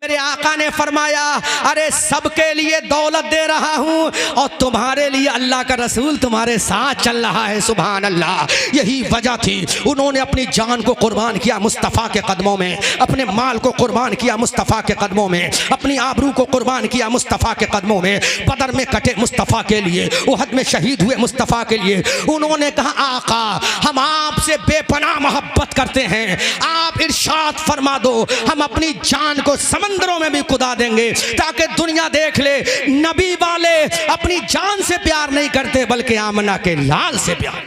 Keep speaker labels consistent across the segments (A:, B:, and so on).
A: मेरे आका ने फरमाया, अरे सबके लिए दौलत दे रहा हूँ और तुम्हारे लिए अल्लाह का रसूल तुम्हारे साथ चल रहा है। सुभान अल्लाह। यही वजह थी उन्होंने अपनी जान को कुर्बान किया मुस्तफ़ा के कदमों में, अपने माल को कुर्बान किया मुस्तफ़ा के कदमों में, अपनी आबरू को कुर्बान किया मुस्तफ़ा के कदमों में। बदर में कटे मुस्तफ़ा के लिए, उहद में शहीद हुए मुस्तफ़ा के लिए। उन्होंने कहा, आका हम आपसे बेपनाह मोहब्बत करते हैं, आप इरशाद फरमा दो हम अपनी जान को समंदरों में भी कुदा देंगे ताकि दुनिया देख ले नबी वाले अपनी जान से प्यार नहीं करते बल्कि आमना के लाल से प्यार।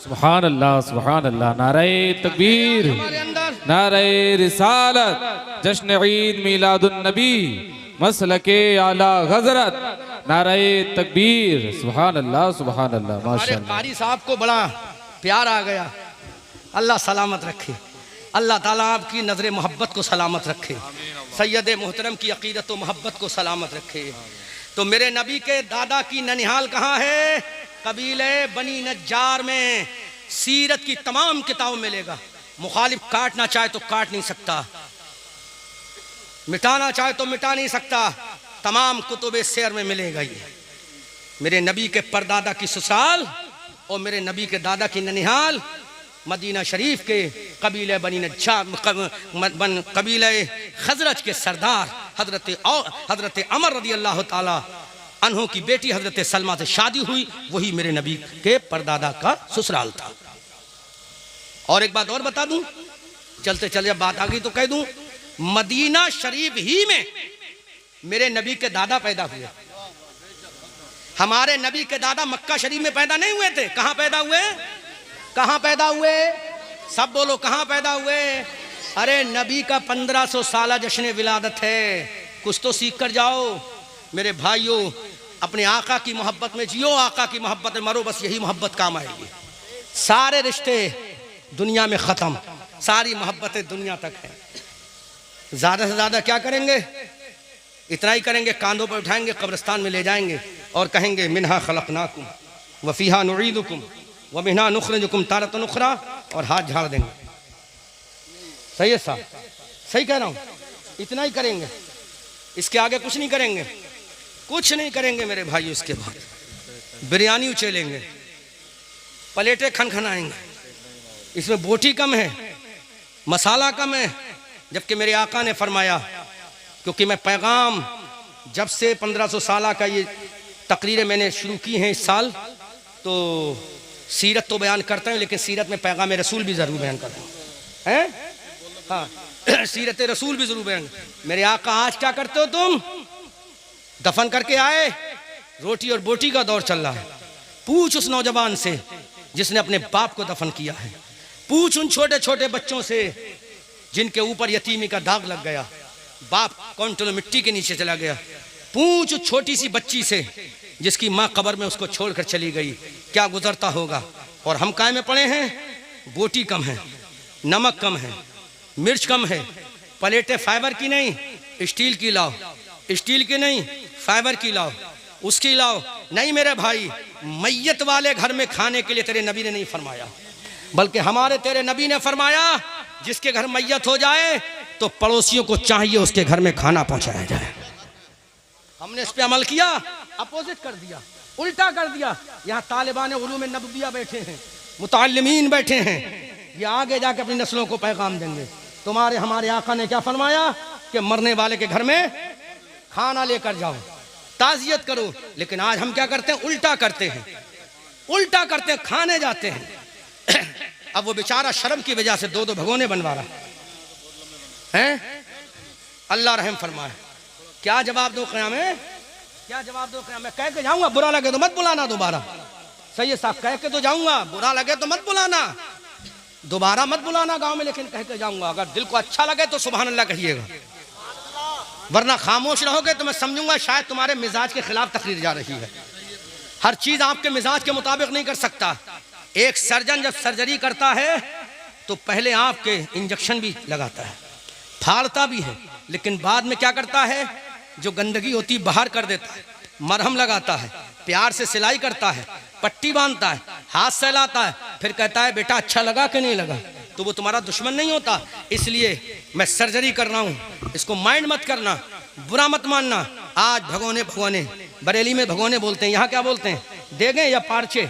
B: सुभान अल्लाह, सुभान अल्लाह। नारे तकबीर, नारे रिसालत, जश्न ईद मिलादुन नबी, मसलके आला हजरत, नारे तकबीर। सुभान अल्लाह, सुभान अल्लाह, माशाअल्लाह।
A: कारी साहब को बड़ा प्यार आ गया। अल्लाह सलामत रखे, अल्लाह ताला आपकी नज़र मोहब्बत को सलामत रखे, सैयद मोहतरम की अकीदत व मोहब्बत को सलामत रखे। तो मेरे नबी के दादा की ननिहाल कहाँ है? कबीले बनी नज्जार में। सीरत की तमाम किताब मिलेगा। मुखालिफ काटना चाहे तो काट नहीं सकता, मिटाना चाहे तो मिटा नहीं सकता, तमाम कुतुब शेर में मिलेगा। ये मेरे नबी के परदादा की ससुराल और मेरे नबी के दादा की ननिहाल मदीना शरीफ के कबीले बनी नज्जार, कबीले खजरज के सरदार हजरत अमर रदी अल्लाह ताला अन्हों की बेटी हजरत सलमा से शादी हुई, वही मेरे नबी के परदादा का ससुराल था। और एक बात और बता दूं, चलते चले जब बात आ गई तो कह दूं, मदीना शरीफ ही में मेरे नबी के दादा पैदा हुए। हमारे नबी के दादा मक्का शरीफ में पैदा नहीं हुए थे। कहाँ पैदा हुए? कहाँ पैदा हुए? सब बोलो, कहाँ पैदा हुए? अरे नबी का 1500 साल जश्न विलादत है, कुछ तो सीख कर जाओ मेरे भाइयों। अपने आका की मोहब्बत में जियो, आका की मोहब्बत में मरो, बस यही मोहब्बत काम आएगी। सारे रिश्ते दुनिया में ख़त्म, सारी मोहब्बतें दुनिया तक है। ज़्यादा से ज़्यादा क्या करेंगे? इतना ही करेंगे, कांधों पर उठाएंगे, कब्रिस्तान में ले जाएंगे और कहेंगे मिन्हा खलक़नाकुम व फ़ीहा नुईदुकुम व मिन्हा नुख़रिजुकुम तारतन उख़रा, और हाथ झाड़ देंगे। सही है साहब? सही कह रहा हूँ? इतना ही करेंगे, इसके आगे कुछ नहीं करेंगे, कुछ नहीं करेंगे मेरे भाई। इसके बाद बिरयानी उछेलेंगे, प्लेटें खनखनाएंगे, इसमें बोटी कम है, मसाला कम है। जबकि मेरे आका ने फरमाया, क्योंकि मैं पैगाम जब से 1500 साल का ये तकरीरें मैंने शुरू की हैं इस साल, तो सीरत तो बयान करते हैं लेकिन सीरत में पैगाम रसूल भी ज़रूर बयान करते हैं। हाँ सीरत रसूल भी ज़रूर बयान। मेरे आका आज क्या करते हो तुम? दफन करके आए, रोटी और बोटी का दौर चल रहा है। पूछ उस नौजवान से जिसने अपने बाप को दफन किया है, पूछ उन छोटे छोटे बच्चों से जिनके ऊपर यतीमी का दाग लग गया, बाप क्विंटल मिट्टी के नीचे चला गया। पूछ उस छोटी सी बच्ची से जिसकी माँ कब्र में उसको छोड़कर चली गई, क्या गुजरता होगा। और हम काय में पड़े हैं? बोटी कम है, नमक कम है, मिर्च कम है, प्लेटें फाइबर की नहीं स्टील की लाओ, स्टील की नहीं फाइबर की लाओ, उसकी लाओ। नहीं मेरे भाई, मैयत वाले घर में खाने के लिए तेरे नबी ने नहीं फरमाया, बल्कि हमारे तेरे नबी ने फरमाया जिसके घर मैयत हो जाए तो पड़ोसियों को चाहिए उसके घर में खाना पहुंचाया जाए। हमने इस पे अमल किया, अपोजिट कर दिया, उल्टा कर दिया। यहाँ तालिबान उलूम नबविया बैठे हैं, मुतअल्लिमीन बैठे हैं, ये आगे जाके अपनी नस्लों को पैगाम देंगे। तुम्हारे हमारे आका ने क्या फरमाया कि मरने वाले के घर में खाना लेकर जाओ, ताज़ियत करो। लेकिन आज हम क्या करते हैं? उल्टा करते हैं, उल्टा करते हैं, खाने जाते हैं। अब वो बेचारा शर्म की वजह से 2-2 भगोने बनवा रहा है। अल्लाह रहम फरमाए। क्या जवाब दो क़याम में? क्या जवाब दो क़याम में? कह के जाऊंगा, बुरा लगे तो मत बुलाना दोबारा। सही है साहब, कह के तो जाऊंगा, बुरा लगे तो मत बुलाना, दोबारा मत बुलाना गांव में, लेकिन कह के जाऊंगा। अगर दिल को अच्छा लगे तो सुभान अल्लाह कहिएगा, वरना खामोश रहोगे तो मैं समझूंगा शायद तुम्हारे मिजाज के खिलाफ तकरीर जा रही है। हर चीज आपके मिजाज के मुताबिक नहीं कर सकता। एक सर्जन जब सर्जरी करता है तो पहले आपके इंजेक्शन भी लगाता है, फाड़ता भी है, लेकिन बाद में क्या करता है? जो गंदगी होती बाहर कर देता है, मरहम लगाता है, प्यार से सिलाई करता है, पट्टी बांधता है, हाथ सहलाता है, फिर कहता है बेटा अच्छा लगा कि नहीं लगा, तो वो तुम्हारा दुश्मन नहीं होता। इसलिए मैं सर्जरी कर रहा हूँ, इसको माइंड मत करना, बुरा मत मानना। आज भगोने भगोने, बरेली में भगोने बोलते हैं, यहाँ क्या बोलते हैं, देगे या पार्चे,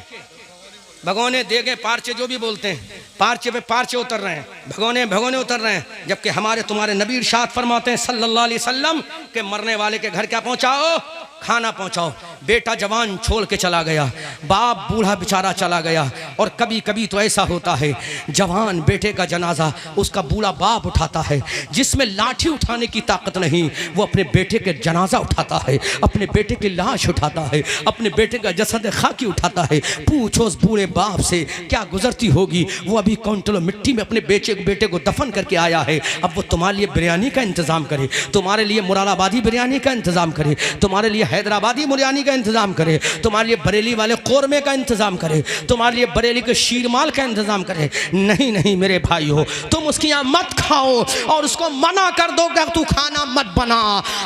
A: भगोने देगे पार्चे जो भी बोलते हैं, पार्चे पे पार्चे उतर रहे हैं, भगोने भगोने उतर रहे हैं। जबकि हमारे तुम्हारे नबी इरशाद फरमाते हैं सल्लल्लाहु अलैहि वसल्लम के मरने वाले के घर क्या पहुंचाओ, खाना पहुंचाओ। बेटा जवान छोड़ के चला गया, बाप बूढ़ा बेचारा चला गया, और कभी कभी तो ऐसा होता है जवान बेटे का जनाजा उसका बूढ़ा बाप उठाता है, जिसमें लाठी उठाने की ताकत नहीं, वो अपने बेटे के जनाजा उठाता है, अपने बेटे की लाश उठाता है, अपने बेटे का जसद खाकी उठाता है। पूछो उस बूढ़े बाप से क्या गुजरती होगी। वो अभी काउंटलों मिट्टी में अपने बेटे को दफन करके आया है, अब वो तुम्हारे लिए बिरयानी का इंतजाम करे, तुम्हारे लिए मुरादाबादी बिरयानी का इंतजाम करे, तुम्हारे लिए हैदराबादी बिरयानी का इंतजाम करे, तुम्हारे लिए बरेली वाले कोरमे का इंतजाम करे, तुम्हारे लिए बरेली के शीरमाल का इंतजाम करे। नहीं नहीं मेरे भाई हो, तुम उसकी यहाँ मत खाओ और उसको मना कर दो कि तू खाना मत बना,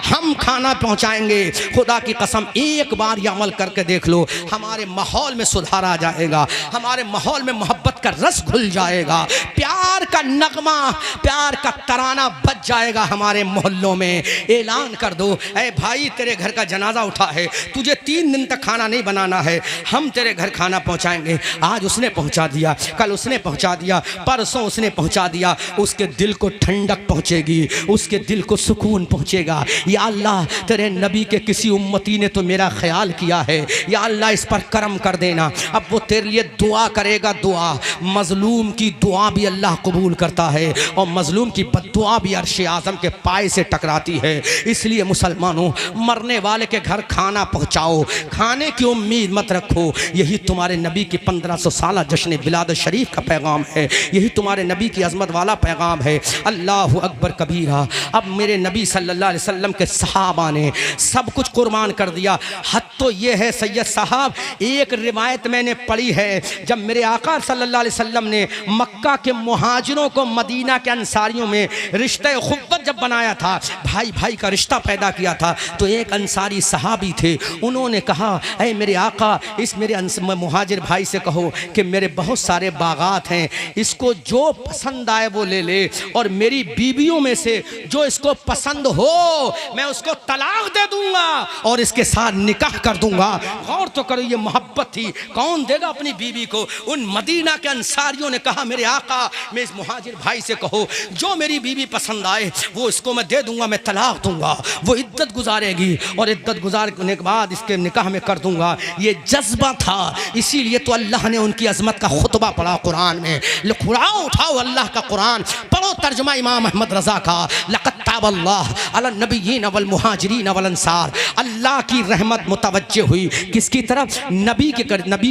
A: हम खाना पहुंचाएंगे। खुदा की कसम एक बार ये अमल करके देख लो, हमारे माहौल में सुधार आ जाएगा, हमारे माहौल में मोहब्बत का रस घुल जाएगा, प्यार का नगमा, प्यार का तराना बज जाएगा हमारे मोहल्लों में। ऐलान कर दो, ऐ भाई तेरे घर का जनाजा उठा है, तुझे 3 दिन तक खाना नहीं बनाना है, हम तेरे घर खाना पहुंचाएंगे। आज उसने पहुंचा दिया, कल उसने पहुंचा दिया, परसों उसने पहुंचा दिया, उसके दिल को ठंडक पहुंचेगी, उसके दिल को सुकून पहुंचेगा। या अल्लाह तेरे नबी के किसी उम्मती ने तो मेरा ख्याल किया है, या अल्लाह इस पर करम कर देना। अब वो तेरे लिए दुआ करेगा, दुआ मजलूम की दुआ भी अल्लाह कबूल करता है, और मजलूम की बद्दुआ भी अर्श आज़म के पाए से टकराती है। इसलिए मुसलमानों, मरने वाले के घर खाना पहुंचाओ, खाने की उम्मीद मत रखो। यही तुम्हारे नबी की 1500 साल जश्न विलादत शरीफ का पैगाम है, यही तुम्हारे नबी की अजमत वाला पैगाम है। अल्लाह अकबर कबीरा। अब मेरे नबी सल्लल्लाहु अलैहि वसल्लम के सहाबा ने सब कुछ कुर्बान कर दिया। हद तो ये है सैयद साहब, एक रिवायत मैंने पढ़ी है, जब मेरे आका सल्लल्लाहु अलैहि वसल्लम ने मक्का के मुहाजिरों को मदीना के अंसारियों में रिश्ते खुब्बत जब बनाया था, भाई भाई का रिश्ता पैदा किया था, तो एक अंसारी सहाबी थे, उन्होंने कहा ऐ मेरे आका, इस मेरे मुहाजिर भाई से कहो कि मेरे बहुत सारे बागात हैं, इसको जो पसंद आए वो ले ले, और मेरी बीवियों में से जो इसको पसंद हो मैं उसको तलाक दे दूंगा और इसके साथ निकाह कर दूंगा। गौर तो करो, ये मोहब्बत थी, कौन देगा अपनी बीवी को। उन मदीना के अंसारियों ने कहा मेरे आका, मैं इस मुहाजिर भाई से कहो जो मेरी बीवी पसंद आए वो इसको मैं दे दूंगा, मैं तलाक दूंगा, वो इद्दत गुजारेगी और इद्दत गुजारने के बाद इसके निकाह में कर दूंगा। ये जज्बा था, इसीलिए तो अल्लाह ने उनकी अजमत का खुतबा पढ़ा कुरान में। लिखुड़ाओ, उठाओ अल्लाह का कुरान, पढ़ो तर्जुमा इमाम अहमद रजा का, लक़द ताबल्लाह अला नबिय्यीन वल मुहाजिरीन वल अंसार। अल्लाह की रहमत मुतवज्जे हुई किसकी तरफ, नबी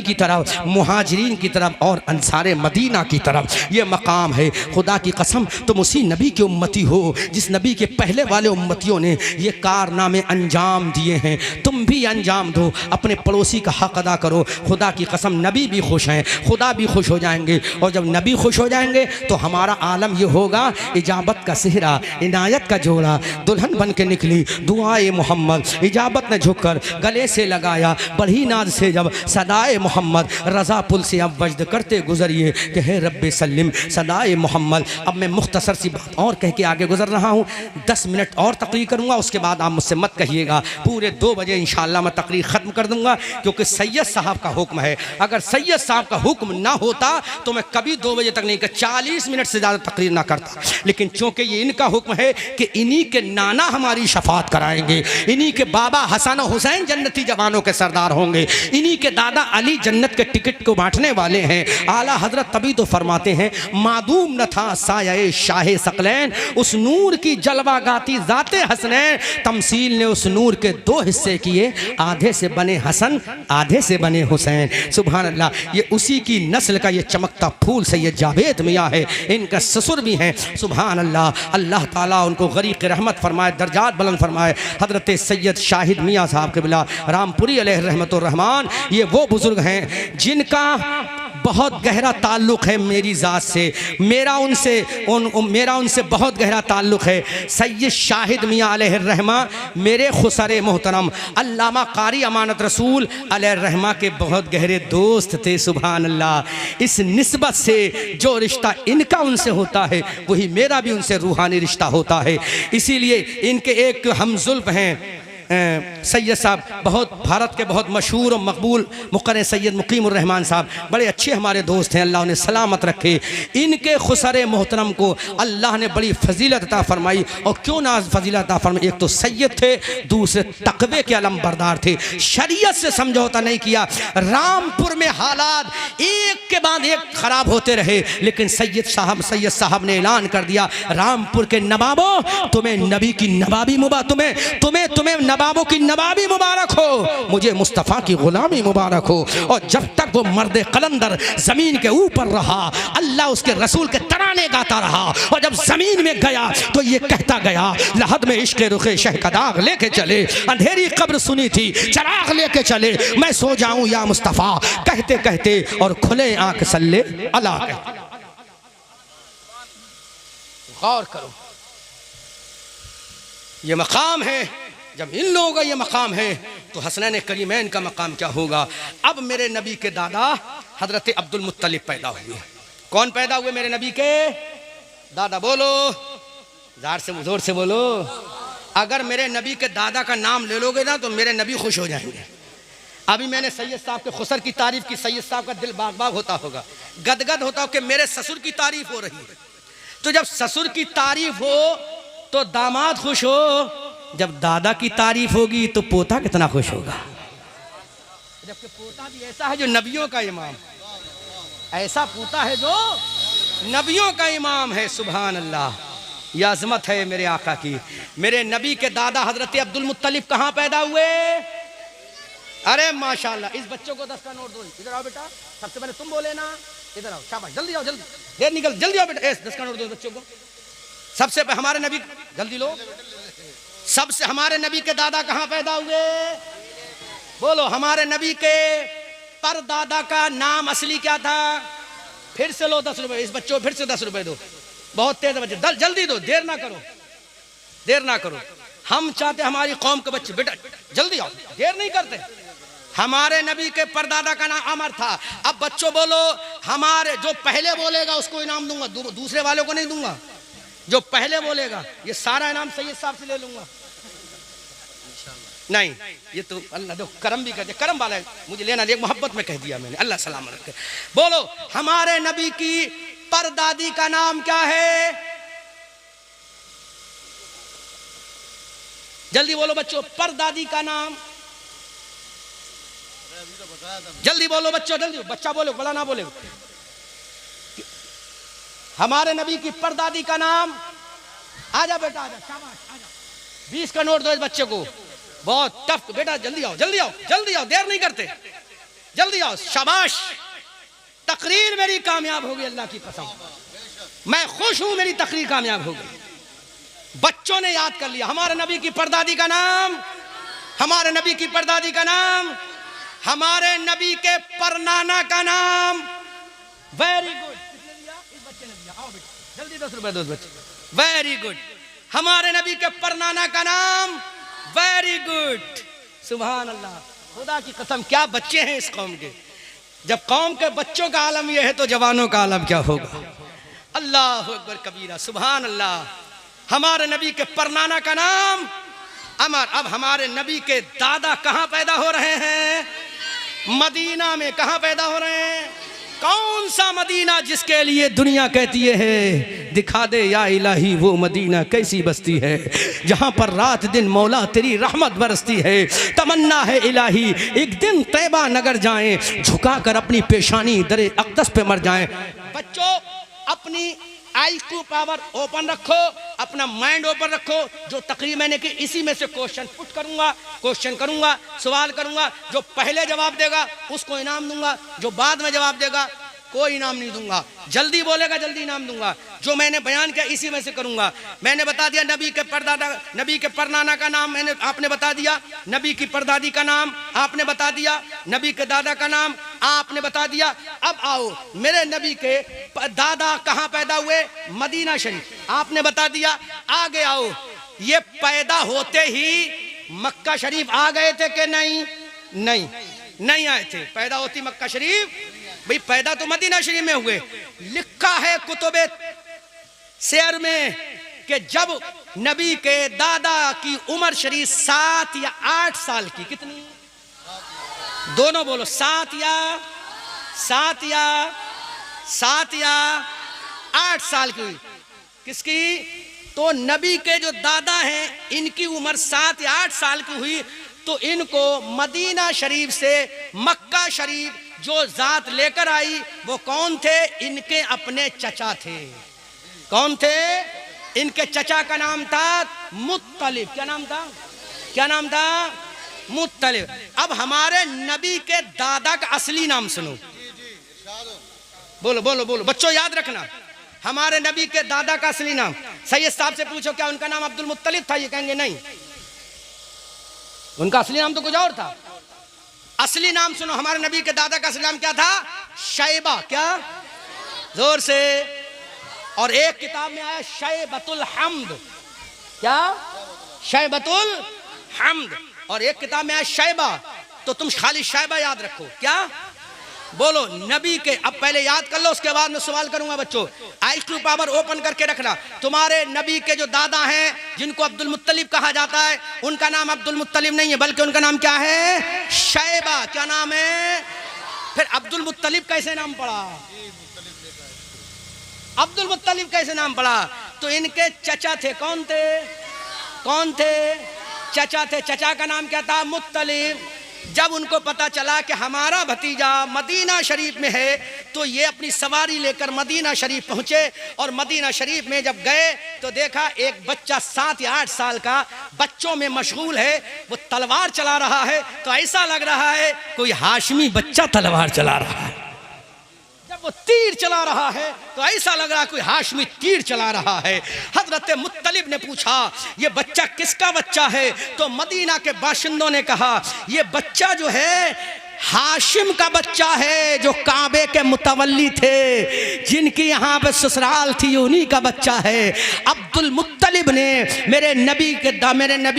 A: की तरफ, मुहाजिरीन की तरफ और अंसारे मदीना की तरफ। ये मकाम है। खुदा की कसम तुम उसी नबी के उम्मती हो जिस नबी के पहले वाले उम्मतियों ने ये कारनामे अंजाम दिए हैं, तुम भी अंजाम दो, अपने पड़ोसी का हक अदा करो। खुदा की कसम नबी भी खुश हैं, खुदा भी खुश हो जाएंगे, और जब नबी खुश हो जाएंगे तो हमारा आलम ये होगा इजाबत का सेहरा, इनायत का जोड़ा, दुल्हन बन के निकली दुआए मोहम्मद, इजाबत ने झुककर गले से लगाया, बढ़ी नाज से जब सदाए मोहम्मद, रज़ा पुल से अब वजद करते गुजरिए कि हे रब्बे सल्लिम सदाए मोहम्मद। अब मैं मुख्तसर सी बात और कह के आगे गुजर रहा हूँ, 10 मिनट और तकरीर करूँगा, उसके बाद आप मुझसे मत कहिएगा, पूरे 2 बजे इंशाअल्लाह मैं तकरीर ख़त्म कर दूँगा, क्योंकि सैयद साहब का हुक्म है। अगर सैयद साहब का हुक्म ना होता तो मैं कभी 2 बजे तक नहीं, 40 मिनट से ज़्यादा तकरीर ना करता, लेकिन चूँकि ये इनका हुक्म है कि इन्हीं के नाना हमारी शफात कराएंगे, इन्हीं के बाबा हसन हुसैन जन्नती जवानों के सरदार होंगे, इन्हीं के दादा अली जन्नत के टिकट को बांटने वाले हैं। आला हजरत तभी तो फरमाते हैं मादूम न था साये शाहे सकलैन, उस नूर की जलवा गाती जाते हसनैन, तमसील ने उस नूर के 2 हिस्से किए, आधे से बने हसन आधे से बने हुसैन। सुभान अल्लाह, ये उसी की नस्ल का ये चमकता फूल सैयद जावेद मियाँ है, इनका ससुर भी हैं। सुभान अल्लाह, अल्लाह ताला उनको गरीक़ रहमत फरमाए, दर्जात बुलंद फरमाए। हजरत सैयद शाहिद मियाँ साहब के बिला रामपुरी अलैहि रहमतुर रहमान, ये वो बुजुर्ग हैं जिनका बहुत गहरा ताल्लुक़ है मेरी ज़ात से, मेरा उनसे बहुत गहरा ताल्लुक़ है। सैयद शाहिद मियाँ अलैहिर्रहमा मेरे खुसरे मोहतरम अल्लामा कारी अमानत रसूल अलैहिर्रहमा के बहुत गहरे दोस्त थे। सुभान अल्लाह। इस निस्बत से जो रिश्ता इनका उनसे होता है वही मेरा भी उनसे रूहानी रिश्ता होता है। इसीलिए इनके एक हमजुल्फ हैं सैयद साहब, बहुत भारत के बहुत मशहूर और मकबूल मुक़र्रिर सैयद मुक़ीमुर रहमान साहब, बड़े अच्छे हमारे दोस्त हैं, अल्लाह उन्हें सलामत रखे। इनके खुसरे मोहतरम को अल्लाह ने बड़ी फजीलत अता फरमाई। और क्यों ना फजीलत अता फरमाई, एक तो सैयद थे, दूसरे तक़वे के अलम बरदार थे, शरीयत से समझौता नहीं किया। रामपुर में हालात एक के बाद एक ख़राब होते रहे, लेकिन सैयद साहब ने ऐलान कर दिया, रामपुर के नवाबों तुम्हें नबी की नवाबी तुम्हें नवाबों की नवाबी मुबारक हो, मुझे मुस्तफ़ा की गुलामी मुबारक हो। और जब तक वो मर्द कलंदर ज़मीन के ऊपर रहा, अल्लाह उसके रसूल के तराने गाता रहा। और जब ज़मीन में गया तो ये कहता गया, लहद में इश्क़ रुख़े शह का दाग लेके चले, अंधेरी कब्र सुनी थी चराग लेके चले, मैं सो जाऊं या मुस्तफ़ा कहते कहते, और खुले आंख सल्ले अला कहते। गौर करो, ये मकाम है। जब इन लोगों का ये मकाम है तो हसनैन करीमैन का मकाम क्या होगा। अब मेरे नबी के दादा हजरत अब्दुल मुत्तलिब पैदा हुए। कौन पैदा हुए? मेरे नबी के दादा। बोलो जोर से बोलो। अगर मेरे नबी के दादा का नाम ले लोगे ना तो मेरे नबी खुश हो जाएंगे। अभी मैंने सैयद साहब के खुसर की तारीफ की, सैयद साहब का दिल बाग बाग होता होगा, गदगद होता हो कि मेरे ससुर की तारीफ हो रही है। तो जब ससुर की तारीफ हो तो दामाद खुश हो, जब दादा की तारीफ होगी तो पोता कितना खुश होगा। जबकि पोता भी ऐसा है जो नबियों का इमाम, ऐसा पोता है जो नबियों का इमाम है। सुभान अल्लाह, यह अजमत है मेरे आका की। मेरे नबी के दादा हजरत अब्दुल मुत्तलिब कहाँ पैदा हुए? अरे माशाल्लाह। इस बच्चों को 10 का नोट दो। इधर आओ बेटा, सबसे पहले तुम बोले ना, इधर आओ, शाबाश, जल्दी आओ, जल्दी, देर निकल, जल्दी आओ बेटा। 10 का नोट दो बच्चों को। सबसे पहले हमारे नबी, जल्दी लो। सबसे हमारे नबी के दादा कहाँ पैदा हुए? बोलो। हमारे नबी के परदादा का नाम असली क्या था? फिर से लो 10 रुपए। इस बच्चों फिर से 10 रुपए दो। बहुत तेज बच्चे, जल्दी दो, देर ना करो। हम चाहते हमारी कौम के बच्चे, बेटा जल्दी आओ, देर नहीं करते। हमारे नबी के परदादा का नाम अमर था। अब बच्चों बोलो, हमारे जो पहले बोलेगा उसको इनाम दूंगा, दूसरे वालों को नहीं दूंगा। जो पहले बोलेगा, ये सारा इनाम सैयद साहब से ले लूंगा। नहीं, ये तो अल्लाह दो करम भी कर दे, करम वाला है, मुझे लेना ले, मोहब्बत में कह दिया मैंने, अल्लाह सलामत रखे। बोलो, हमारे नबी की परदादी का नाम क्या है? जल्दी बोलो बच्चों, परदादी का नाम जल्दी बोलो बच्चों, जल्दी। बच्चा बोलो, बड़ा ना बोले। हमारे नबी की परदादी का नाम, आजा बेटा, आजा, शाबाश, आजा। 20 का नोट दो इस बच्चे को। बहुत टफ बेटा, जल्दी आओ, देर नहीं करते, जल्दी आओ, शाबाश। तकरीर मेरी कामयाब होगी, अल्लाह की कसम, मैं खुश हूं, मेरी तकरीर कामयाब होगी। बच्चों ने याद कर लिया। हमारे नबी की परदादी का नाम, हमारे नबी की परदादी का नाम, हमारे नबी के परनाना का नाम। Very good. इस बच्चे ने दिया, आओ बेटा, जल्दी 10 रुपए दो बच्चे। Very good. हमारे नबी के परनाना का नाम, वेरी गुड। सुभान अल्लाह, खुदा की कसम, क्या बच्चे हैं इस कौम के। जब कौम के बच्चों का आलम यह है तो जवानों का आलम क्या होगा। अल्लाह अकबर कबीरा, सुभान अल्लाह। हमारे नबी के परनाना का नाम अमर। अब हमारे नबी के दादा कहाँ पैदा हो रहे हैं? मदीना में। कहाँ पैदा हो रहे हैं? कौन सा मदीना जिसके लिए दुनिया कहती है दिखा दे या इलाही वो मदीना कैसी बस्ती है, जहाँ पर रात दिन मौला तेरी रहमत बरसती है। तमन्ना है इलाही एक दिन तैबा नगर जाएं, झुकाकर अपनी पेशानी दरे अक़दस पे मर जाएं। बच्चों, अपनी IQ पावर ओपन रखो, अपना माइंड ओपन रखो। जो तकरीर मैंने की इसी में से क्वेश्चन करूंगा, सवाल करूंगा। जो पहले जवाब देगा उसको इनाम दूंगा, जो बाद में जवाब देगा कोई इनाम नहीं दूंगा। जल्दी बोलेगा जल्दी इनाम दूंगा। जो मैंने बयान किया इसी में से करूंगा। मैंने बता दिया नबी के परदादा, नबी के परनाना का नाम आपने बता दिया, नबी की परदादी का नाम आपने बता दिया, नबी के दादा का नाम आपने बता दिया। अब आओ, मेरे नबी के दादा कहाँ पैदा हुए? मदीना शरीफ, आपने बता दिया। आगे आओ, ये पैदा होते ही मक्का शरीफ आ गए थे कि नहीं? नहीं, नहीं आए थे। पैदा होती मक्का शरीफ, भाई पैदा तो मदीना शरीफ में हुए। लिखा है कुतुबे शेर में कि जब नबी के दादा की उम्र शरीफ 7 या 8 साल की, कितनी? दोनों बोलो, 7 या 8 साल की हुई। किसकी? तो नबी के जो दादा हैं इनकी उम्र 7 या 8 साल की हुई, तो इनको मदीना शरीफ से मक्का शरीफ जो जात लेकर आई वो कौन थे? इनके अपने चचा थे। कौन थे? इनके चचा का नाम था मुत्तलिब। क्या नाम था? क्या नाम था? मुत्तलिब। अब हमारे नबी के दादा का असली नाम सुनो। बोलो बोलो बोलो बच्चों, याद रखना, हमारे नबी के दादा का असली नाम। सैयद साहब से पूछो क्या उनका नाम अब्दुल मुत्तलिब था? ये कहेंगे नहीं, उनका असली नाम तो कुछ और था। असली नाम सुनो, हमारे नबी के दादा का असली नाम क्या था? शैबा। क्या? जोर से। और एक किताब में आया शैबतुल हम्द। क्या? शैबतुल हम्द। और एक किताब में आया शैबा। तो तुम खाली शैबा याद रखो। क्या? बोलो नबी के। अब पहले याद कर लो, उसके बाद मैं सवाल करूंगा बच्चों। IQ पावर ओपन करके रखना। तुम्हारे नबी के जो दादा हैं जिनको अब्दुल मुत्तलिब कहा जाता है, उनका नाम अब्दुल मुत्तलिब नहीं है, बल्कि उनका नाम क्या है? शैबा। क्या नाम है? फिर अब्दुल मुत्तलिब कैसे नाम पड़ा? अब्दुल मुत्तलिब कैसे नाम पड़ा? तो इनके चचा थे। कौन थे? कौन थे? चचा थे। चचा का नाम क्या था? मुत्तलिब। जब उनको पता चला कि हमारा भतीजा मदीना शरीफ में है, तो ये अपनी सवारी लेकर मदीना शरीफ पहुंचे। और मदीना शरीफ में जब गए तो देखा एक बच्चा 7 या 8 साल का बच्चों में मशगूल है, वो तलवार चला रहा है। तो ऐसा लग रहा है कोई हाशमी बच्चा तलवार चला रहा है। जब वो तीर चला रहा है तो ऐसा लग रहा है कोई हाशमी तीर चला रहा है। हजरत मुत्तलिब ने पूछा ये बच्चा किसका बच्चा है? तो मदीना के बाशिंदों ने कहा ये बच्चा जो है हाशिम का बच्चा है, जो काबे के मुतवल्ली थे, जिनकी यहाँ पे ससुराल थी, उन्हीं का बच्चा है। अब्दुल मुत्तलिब ने मेरे नबी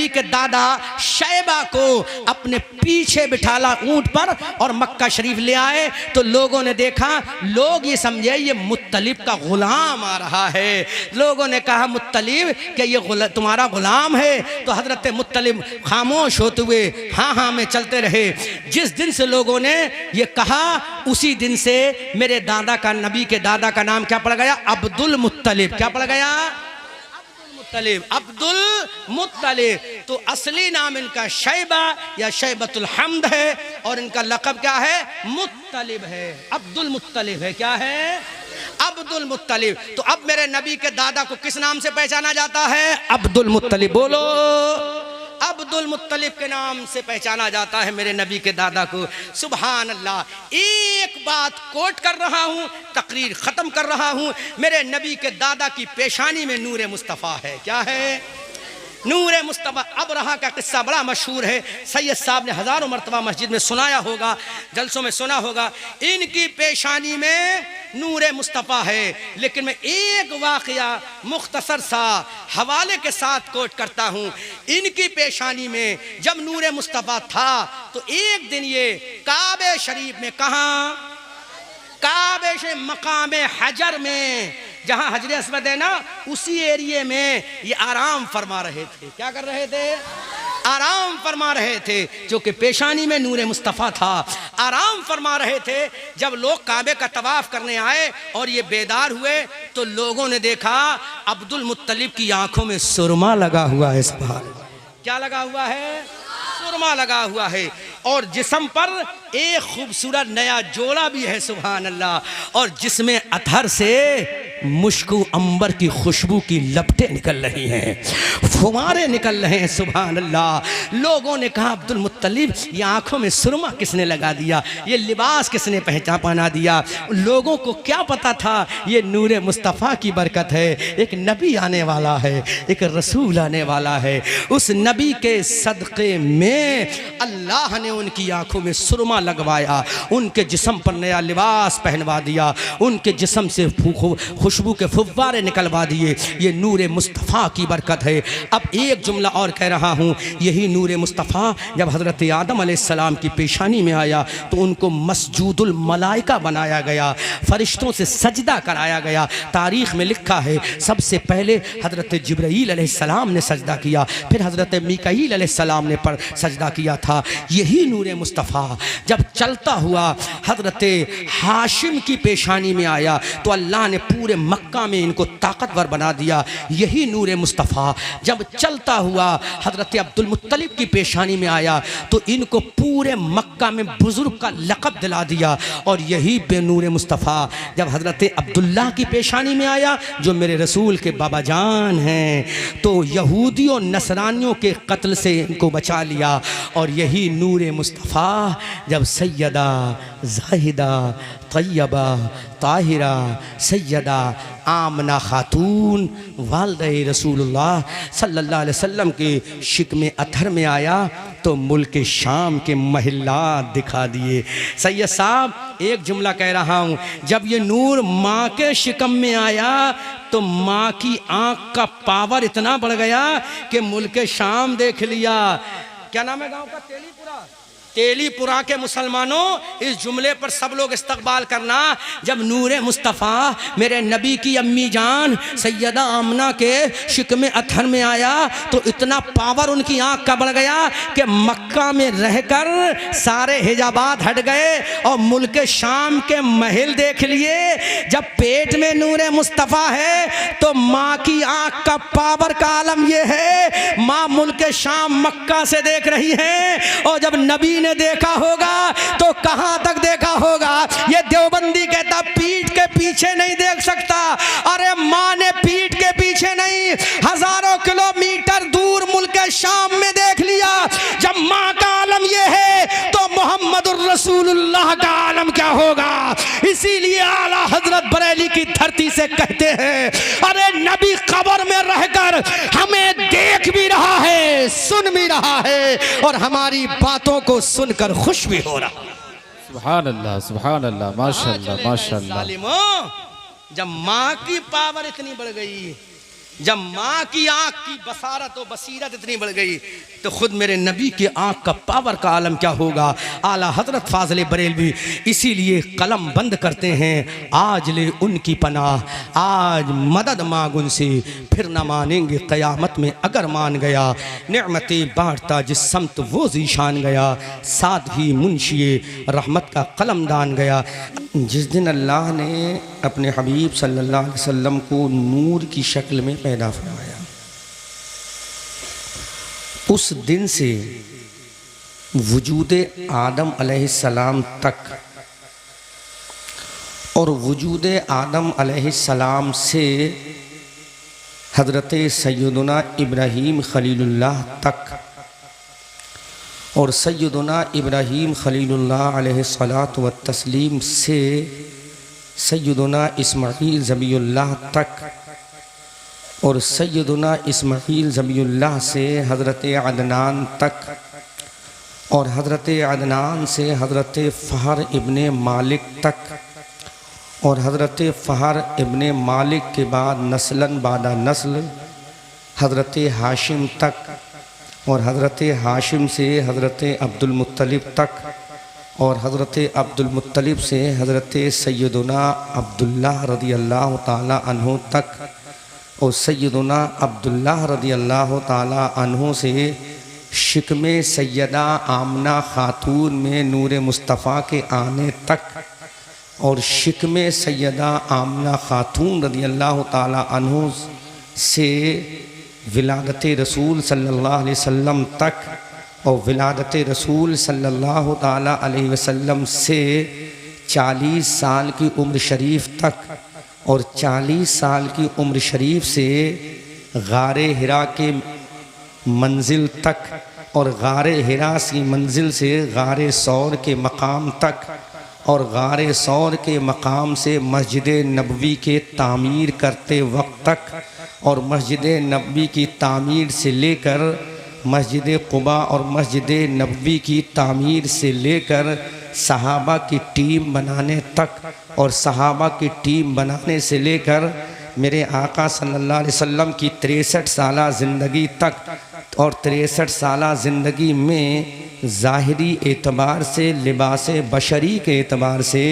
A: के दादा शैबा को अपने पीछे बिठाला ऊंट पर और मक्का शरीफ ले आए। तो लोगों ने देखा, लोग ये समझे ये मुत्तलिब का गुलाम आ रहा है। लोगों ने कहा मुत्तलिब कि ये तुम्हारा गुलाम है? तो हजरत मुत्तलिब खामोश होते हुए हाँ हाँ में चलते रहे। जिस दिन से लोगों ने ये कहा उसी दिन से मेरे दादा का, नबी के दादा का नाम क्या पड़ गया? अब्दुल मुत्तलिब। क्या पड़ गया? अब्दुल मुत्तलिब। तो असली नाम इनका शैबा या शैबतुल हम्द है और इनका लक़ब क्या है? मुत्तलिब है। अब्दुल मुत्तलिब है। क्या है? अब्दुल मुत्तलिब। तो अब मेरे नबी के दादा को किस नाम से पहचाना जाता है? अब्दुल मुत्तलिब। बोलो, अब्दुल मुत्तलिब के नाम से पहचाना जाता है मेरे नबी के दादा को। सुभान अल्लाह। एक बात कोट कर रहा हूं, तकरीर खत्म कर रहा हूं। मेरे नबी के दादा की पेशानी में नूरे मुस्तफ़ा है। क्या है? नूरे मुस्तफ़ा। अब रहा का किस्सा बड़ा मशहूर है, सैयद साहब ने हज़ारों मरतबा मस्जिद में सुनाया होगा, जलसों में सुना होगा। इनकी पेशानी में नूरे मुस्तफ़ा है। लेकिन मैं एक वाक़या मुख्तसर सा हवाले के साथ कोट करता हूँ। इनकी पेशानी में जब नूरे मुस्तफ़ा था तो एक दिन ये काबे शरीफ में, कहाँ? काबे से मकामे हजर में, जहां हजर अस्वद है ना, उसी एरिए में ये आराम फरमा रहे थे। क्या कर रहे थे? आराम फरमा रहे थे, जो कि पेशानी में नूरे मुस्तफ़ा था। आराम फरमा रहे थे। जब लोग काबे का तवाफ करने आए और ये बेदार हुए तो लोगों ने देखा अब्दुल मुत्तलिब की आंखों में सुरमा लगा हुआ है। क्या लगा हुआ है? सुरमा लगा हुआ है। और जिस्म पर एक खूबसूरत नया जोड़ा भी है। सुभान अल्लाह। और जिसमें अतहर से मुश्को अंबर की खुशबू की लपटें निकल रही हैं, फुवारे निकल रहे हैं। सुभान अल्लाह। लोगों ने कहा अब्दुल मुत्तलिब ये आंखों में सुरमा किसने लगा दिया? ये लिबास किसने पहना दिया? लोगों को क्या पता था ये नूरे मुस्तफ़ा की बरकत है। एक नबी आने वाला है, एक रसूल आने वाला है। उस नबी के सदक़े में अल्लाह ने उनकी आंखों में सुरमा चकमा लगवाया, उनके जिस्म पर नया लिबास पहनवा दिया, उनके जिस्म से खुशबू के फुव्वारे निकलवा दिए। ये नूर मुस्तफ़ा की बरकत है। अब एक जुमला और कह रहा हूँ, यही नूर मुस्तफ़ा जब हज़रत आदम अलैहिस्सलाम की पेशानी में आया तो उनको मस्जूदुल मलाइका बनाया गया, फरिश्तों से सजदा कराया गया। तारीख़ में लिखा है सबसे पहले हज़रत जिब्राईल अलैहिस्सलाम ने सजदा किया, फिर हज़रत मीकाईल अलैहिस्सलाम ने पर सजदा किया था। यही नूर मुस्तफ़ा जब चलता हुआ हज़रत हाशिम की पेशानी में आया तो अल्लाह ने पूरे मक्का में इनको ताकतवर बना दिया। यही नूर मुस्तफ़ा जब चलता हुआ हज़रत अब्दुल मुत्तलिब की पेशानी में आया तो इनको पूरे मक्का में बुज़ुर्ग का लक़ब दिला दिया। और यही बेनूर मुस्तफ़ा जब हज़रत अब्दुल्ला की पेशानी में आया जो मेरे रसूल के बाबा जान हैं, तो यहूदियों नसरानियों के कत्ल से इनको बचा लिया। और यही नूर मुस्तफ़ा जब सैयदा ज़ाहिदा तैयबा ताहिरा सैयदा आमना खातून वालिदा रसूलुल्लाह सल्लल्लाहु अलैहि वसल्लम के शिकमे अथर में आया तो मुल्क शाम के महल्लात दिखा दिए। सैयद साहब एक जुमला कह रहा हूँ, जब ये नूर माँ के शिकम में आया तो माँ की आँख का पावर इतना बढ़ गया कि मुल्क शाम देख लिया। क्या नाम है गाँव का? तेलीपुरा। तेलीपुरा के मुसलमानों इस जुमले पर सब लोग इस्तकबाल करना। जब नूर मुस्तफ़ा मेरे नबी की अम्मी जान सैयदा आमना के शिकमे अथर में आया तो इतना पावर उनकी आँख का बढ़ गया कि मक्का में रहकर सारे हिजाबात हट गए और मुल्क शाम के महल देख लिए। जब पेट में नूर मुस्तफ़ा है तो माँ की आँख का पावर का आलम यह है, माँ मुल्क शाम मक्का से देख रही है। और जब नबी ने देखा होगा तो कहां तक देखा होगा? ये देवबंदी कहता पीठ के पीछे नहीं देख सकता। अरे मां ने पीठ के पीछे नहीं, हजारों किलोमीटर दूर मुल्क शाम में देख लिया। जब मां का आलम ये है तो मोहम्मदुर रसूलुल्लाह का आलम क्या होगा? इसीलिए आला हजरत बरेली की धरती से कहते हैं, अरे नबी कब्र में रहकर हमें देख भी रहा है, सुन भी रहा है और हमारी बातों को सुनकर खुश भी हो रहा।
B: सुभान अल्लाह, माशाअल्लाह माशाअल्लाह।
A: जब माँ की पावर इतनी बढ़ गई, जब माँ की आँख की बसारत और बसीरत इतनी बढ़ गई तो खुद मेरे नबी की आँख का पावर का आलम क्या होगा? आला हजरत फाज़िल बरेलवी इसीलिए कलम बंद करते हैं, आज ले उनकी पनाह, आज मदद मांग उनसे, फिर न मानेंगे क़यामत में अगर मान गया। नेमतें बांटता जिस समत वो ज़ीशान गया, साथ ही मुंशिए रहमत का कलम दान गया। जिस दिन अल्लाह ने अपने हबीब सल्लल्लाहु अलैहि वसल्लम को नूर की शक्ल में पैदा फरमाया, उस दिन से वजूदे आदम अलैहिस्सलाम तक और वजूदे आदम अलैहिस्सलाम से हज़रत सैयदुना इब्राहीम खलीलुल्लाह तक और सैयदुना इब्राहीम खलीलुल्लाह अलैहिस्सलातु व तस्लीम से सैयदुना इस्माईल ज़बीउल्लाह तक और सैयदुना इस्माईल ज़बीउल्लाह से हज़रत अदनान तक और हज़रत अदनान से हज़रत फ़हर इब्ने मालिक तक और हज़रत फ़हर इब्ने मालिक के बाद नस्लन बादा नस्ल हज़रत हाशिम तक और हज़रत हाशिम से हज़रत अब्दुल मुत्तलिब तक और हज़रत अब्दुल मुत्तलिब से हज़रत सैयदुना अब्दुल्ला रज़ियल्लाहु ताला अन्हु तक और सैयदुना अब्दुल्ला रज़ियल्लाहु ताला अन्हु से शिकमे सैयदा आमना खातून में नूर मुस्तफ़ा के आने तक और शिकमे सैयदा आमना खातून रज़ियल्लाहु ताला अन्हु से विलादत रसूल सल्लल्लाहु अलैहि वसल्लम तक और विलादत रसूल सल्लल्लाहु ताला अलैहि वसल्लम से 40 साल की उम्र शरीफ तक और 40 साल की उम्र शरीफ से गारे हिरा के मंजिल तक और गारे हिरा की मंजिल से गारे सौर के मकाम तक और गारे सौर के मकाम से मस्जिद नबवी के तामीर करते वक्त तक और मस्जिद नबवी की तामीर से लेकर मस्जिद कुबा और मस्जिद नबवी की तामीर से लेकर सहाबा की टीम बनाने तक और सहाबा की टीम बनाने से लेकर मेरे आका सल्लल्लाहु अलैहि वसल्लम की 63 साला ज़िंदगी तक और 63 साला ज़िंदगी में ज़ाहिरी एतबार से, लिबास बशरी के एतबार से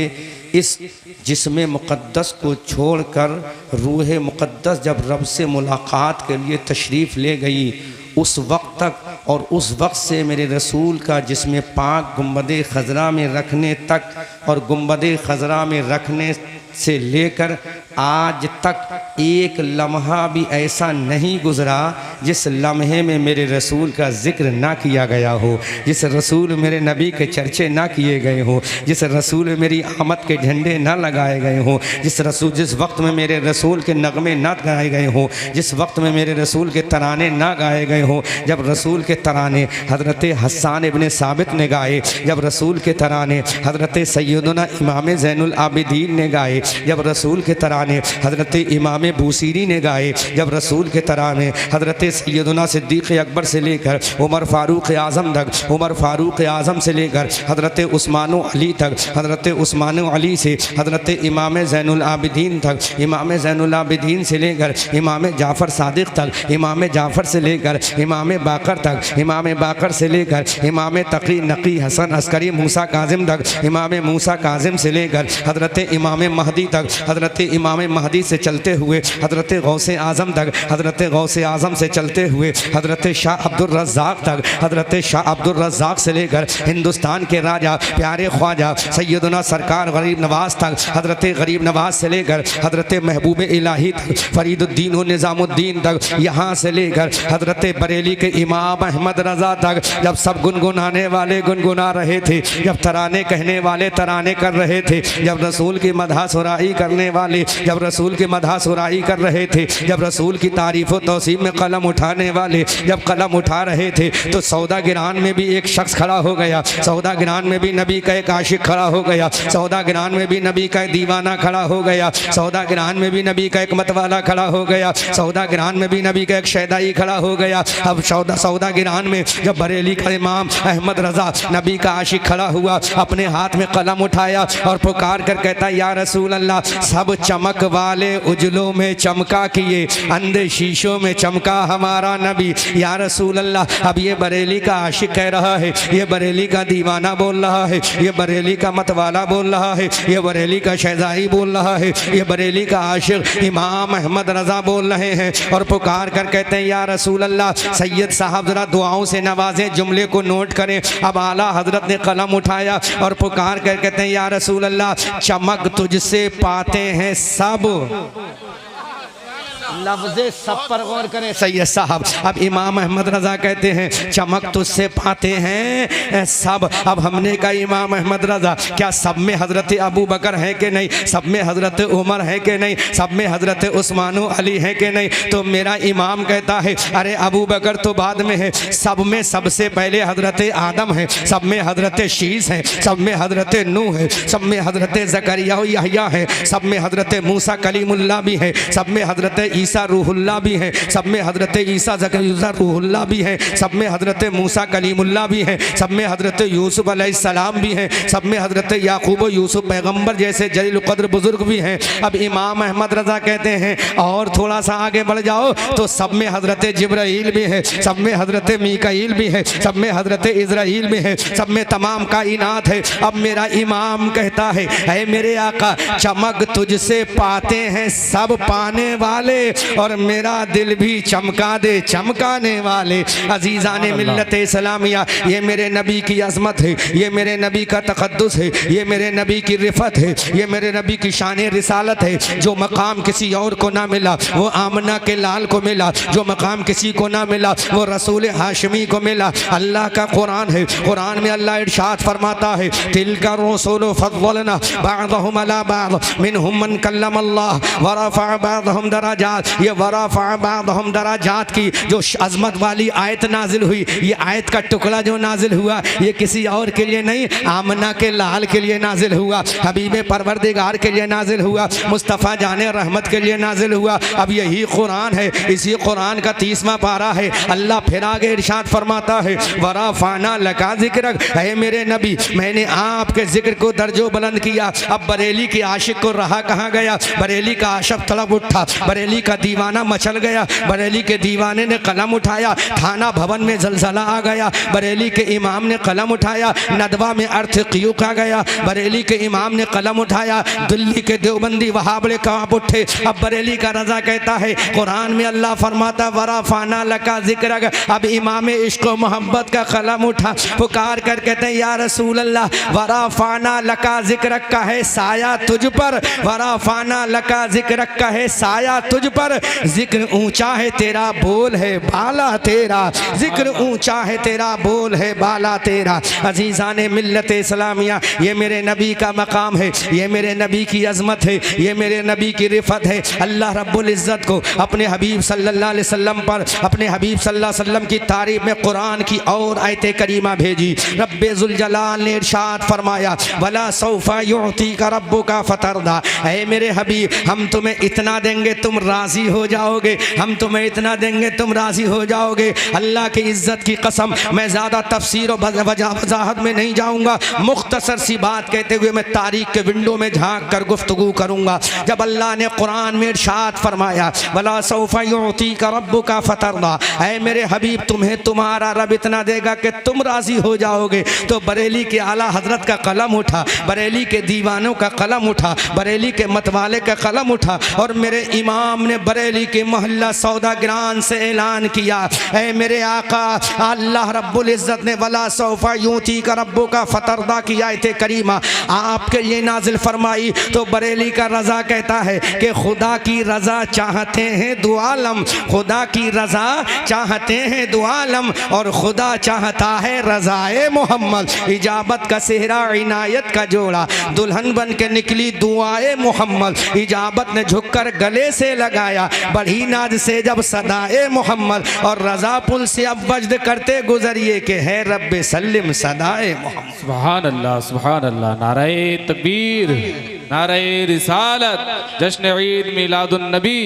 A: इस जिस्म मुक़द्दस को छोड़कर रूह मुक़द्दस जब रब से मुलाकात के लिए तशरीफ़ ले गई, उस वक्त तक और उस वक्त से मेरे रसूल का जिस्म पाक गुंबद खज़रा में रखने तक और गुंबद खज़रा में रखने से लेकर आज तक एक लम्हा भी ऐसा नहीं गुज़रा जिस लम्हे में मेरे रसूल का ज़िक्र ना किया गया हो, जिस रसूल मेरे नबी के चर्चे ना किए गए हों, जिस रसूल मेरी आमद के झंडे ना लगाए गए हों, जिस वक्त में मेरे रसूल के नगमे ना गाए गए हों, जिस वक्त में मेरे रसूल के तराने ना गाए गए हों। जब रसूल के तराने हज़रत हस्सान इब्ने साबित ने गाए, जब रसूल के तराने हज़रत सैयदना इमाम ज़ैनुल आबिदीन ने गाए, जब रसूल के तराने हज़रत इमाम बूसीरी ने गाए, जब रसूल के तराने हज़रत सैयदना सिद्दीक़ अकबर से लेकर उमर फ़ारूक़ आज़म तक, उमर फ़ारूक़ आज़म से लेकर हज़रत उस्मान अली तक, हज़रत उस्मान अली से हज़रत इमाम ज़ैनुल आबिदीन तक, इमाम ज़ैनुल आबिदीन से लेकर इमाम जाफ़र सादिक़ तक, इमाम जाफ़र से लेकर इमाम बाकर तक, इमाम बाकर से लेकर इमाम तक़ी नक़ी हसन अस्करी मूसा काज़िम तक, इमाम मूसा काज़िम से लेकर हज़रत इमाम महदी तक, हज़रत इमाम महदी से चलते हुए हज़रत गौसे आज़म तक, हज़रत गौसे आज़म से चलते हुए हज़रत शाह अब्दुल रज़्ज़ाक़ तक, हज़रत शाह अब्दुल रज़्ज़ाक़ से लेकर हिंदुस्तान के राजा प्यारे ख्वाजा सैयदना सरकार गरीब नवाज़ तक, हज़रत गरीब नवाज़ से लेकर हज़रत महबूब इलाही तक, फ़रीदुद्दीन व निज़ामुद्दीन तक, यहाँ से लेकर हज़रत बरेली के इमाम अहमद रज़ा तक, जब सब गुनगुनाने वाले गुनगुना रहे थे, जब तराने कहने वाले तराने कर रहे थे, जब रसूल की मदह सुराई करने वाले जब रसूल की मदह सुराई कर रहे थे, जब रसूल की तारीफ़ व तौसीफ़ में कलम उठाने वाले जब कलम उठा रहे थे, तो सौदागिरान में भी एक शख्स खड़ा हो गया, सौदागिरान में भी नबी का एक आशिक खड़ा हो गया, सौदागिरान में भी नबी का एक दीवाना खड़ा हो गया, सौदागिरान में भी नबी का एक मतवाला खड़ा हो गया, सौदागिरान में भी नबी का एक शैदाई खड़ा हो गया। अब सौदागिरान में जब बरेली का इमाम अहमद रज़ा नबी का आशिक खड़ा हुआ, अपने हाथ में कलम उठाया और पुकार कर कहता, या रसूल अल्लाह, सब चमक वाले उजलों में चमका किए, अंधे शीशों में चमका हमारा नबी। या रसूल अल्लाह, अब ये बरेली का आशिक कह रहा है, ये बरेली का दीवाना बोल रहा है, ये बरेली का मतवाला बोल रहा है, ये बरेली का शहज़ाई बोल रहा है, ये बरेली का आशिक इमाम अहमद रज़ा बोल रहे हैं और पुकार कर कहते हैं, या रसूल अल्लाह, सैयद साहब ज़रा दुआओं से नवाजें, जुमले को नोट करें। अब आला हज़रत ने कलम उठाया और पुकार कर कहते हैं, या रसूल अल्लाह, चमक तुझसे पाते हैं सब। लफ्ज़े सब पर गौर करें सैयद साहब। अब इमाम अहमद रज़ा कहते हैं, चमक तुझसे पाते हैं सब। अब हमने कहा, इमाम अहमद रज़ा, क्या सब में हज़रत अबू बकर है कि नहीं, सब में हज़रत उमर है कि नहीं, सब में हज़रत उस्मान अली है कि नहीं? तो मेरा इमाम कहता है, अरे अबू बकर तो बाद में है, सब में सबसे पहले हज़रत आदम है, सब में हज़रत शीस है, सब में हज़रत नूह है, सब में हज़रत ज़करिया यहया है, सब में हज़रत मूसा कलीमुल्लाह भी है, सब में हज़रत ईसा रूहुल्लाह भी है, सब में हज़रत ईसा ज़करिया रूहुल्लाह भी है, सब में हज़रत मूसा कलीमुल्लाह भी है, सब में हज़रत यूसुफ अलैहिस्सलाम भी हैं, सब में हज़रत याकूब यूसुफ पैगम्बर जैसे जलील क़द्र बुज़ुर्ग भी हैं। अब इमाम अहमद रज़ा कहते हैं, और थोड़ा सा आगे बढ़ जाओ तो सब में हज़रत जिब्राईल भी है, सब में हज़रत मीकाईल भी है, सब में हज़रत इज़राईल भी है, सब में तमाम कायनात है। अब मेरा इमाम कहता है, ऐ मेरे आका, चमक तुझसे पाते हैं सब पाने वाले, और मेरा दिल भी चमका दे चमकाने वाले। अजीज़ान मिल्लत इस्लामिया, ये मेरे नबी की अज़मत है, ये मेरे नबी का तक़द्दुस है, ये मेरे नबी की रिफ़त है, ये मेरे नबी की शान रिसालत है। जो मकाम किसी और को ना मिला वो आमना के लाल को मिला, जो मकाम किसी को ना मिला वो रसूल हाशमी को मिला। अल्लाह का कुरान है, कुरान में अल्लाह इरशाद फरमाता है, तिलका रसूल फज़्ज़लना बअदहुम अला बअद मिनहुम मन कल्लम अल्लाह व रफ़अ बअदहुम दराजात। ये वरफ़अ बअदहुम दराजात की जो अज़मत वाली आयत नाजिल हुई, ये आयत का टुकड़ा जो नाजिल हुआ ये किसी और के लिए नहीं, आमना के लाल के लिए नाजिल हुआ, हबीब परवरदिगार के लिए नाजिल हुआ, मुस्तफ़ा जाने रहमत के लिए नाजिल हुआ। अब यही कुरान है, इसी कुरान का 30वां पारा है। अल्लाह फिर आगे इरशाद फरमाता है वरफ़अना लका ज़िक्रक, है मेरे नबी मैंने आपके जिक्र को दर्जो बुलंद किया। अब बरेली के आशिक को रहा कहाँ गया, बरेली का आशिक तड़प उठा, बरेली का दीवाना मचल गया, बरेली के दीवाने ने कलम उठाया, थाना भवन में जलजला आ गया, बरेली के इमाम ने कलम उठाया, नदवा में अर्थ क़ियूक़ आ गया, बरेली के इमाम ने कलम उठाया, दिल्ली के देवबंदी वहाबड़े कांप उठे। अब बरेली का रजा कहता है कुरान में अल्लाह फरमाता वरफ़अना लका ज़िक्रक, अब इमाम इश्क़ मोहब्बत का कलम उठा, पुकार कर कहते हैं या रसूल अल्लाह वरफ़अना लका ज़िक्रक का है साया तुझ पर, वरफ़अना लका ज़िक्रक का है साया तुझ पर, जिक्र ऊंचा है तेरा बोल है बाला तेरा, जिक्र ऊंचा है तेरा बोल है बाला तेरा। अजीज़ाने मिल्लत इस्लामिया, ये मेरे नबी का मकाम है, ये मेरे नबी की अज़मत है, ये मेरे नबी की रिफ़त है। अल्लाह रब्बुल इज़्ज़त को अपने हबीब सल्लल्लाहु अलैहि वसल्लम पर, अपने हबीब सल्लल्लाहु अलैहि वसल्लम की तारीफ़ में कुरान की और आयत करीमा भेजी। रब्बे ज़ुल जलाल ने इरशाद फरमाया वला सौफ़ा युअतीका रब्बुका फतरदा, ऐ मेरे हबीब हम तुम्हें इतना देंगे तुम राज़ी हो जाओगे, हम तुम्हें इतना देंगे तुम राज़ी हो जाओगे। अल्लाह की इज़्ज़त की कसम, मैं ज़्यादा तफसीर और वजाहत में नहीं जाऊँगा, मुख्तसर सी बात कहते हुए मैं तारीख़ के विंडो में झांक कर गुफ्तगू करूँगा। जब अल्लाह ने कुरान में इरशाद फरमाया वला सौफ़ा युअतीका रब्बुका फतरदा, ऐ मेरे हबीब तुम्हें तुम्हारा रब इतना देगा कि तुम राज़ी हो जाओगे, तो बरेली के आला हजरत का कलम उठा, बरेली के दीवानों का कलम उठा, बरेली के मतवाले का कलम उठा और मेरे इमाम ने बरेली के मोहल्ला सौदागरान से ऐलान किया ऐ मेरे आका अल्लाह रब्बुल इज़्ज़त ने वला सौफ़ा युअतीका रब्बुका फतरदा की आयत करीमा आपके लिए नाजिल फरमाई। तो बरेली का रज़ा कहता है कि खुदा की रज़ा चाहते हैं दो आलम, खुदा की रज़ा चाहते हैं दो आलम और खुदा चाहता है रज़ाए मोहम्मद। इजाबत का सेहरा इनायत का जोड़ा, दुल्हन बन के निकली दुआए मोहम्मद, इजाबत ने झुककर गले से लगाया बड़ी नाज से जब सदाए मोहम्मद, और रज़ा पुल से अब वज्द करते गुजरिए के है रब्बे सल्लिम सदाए मोहम्मद।
B: सुभान अल्लाह सुभान अल्लाह, नारे तकबीर, नारे रिसालत, जश्न ईद मिलादुन नबी,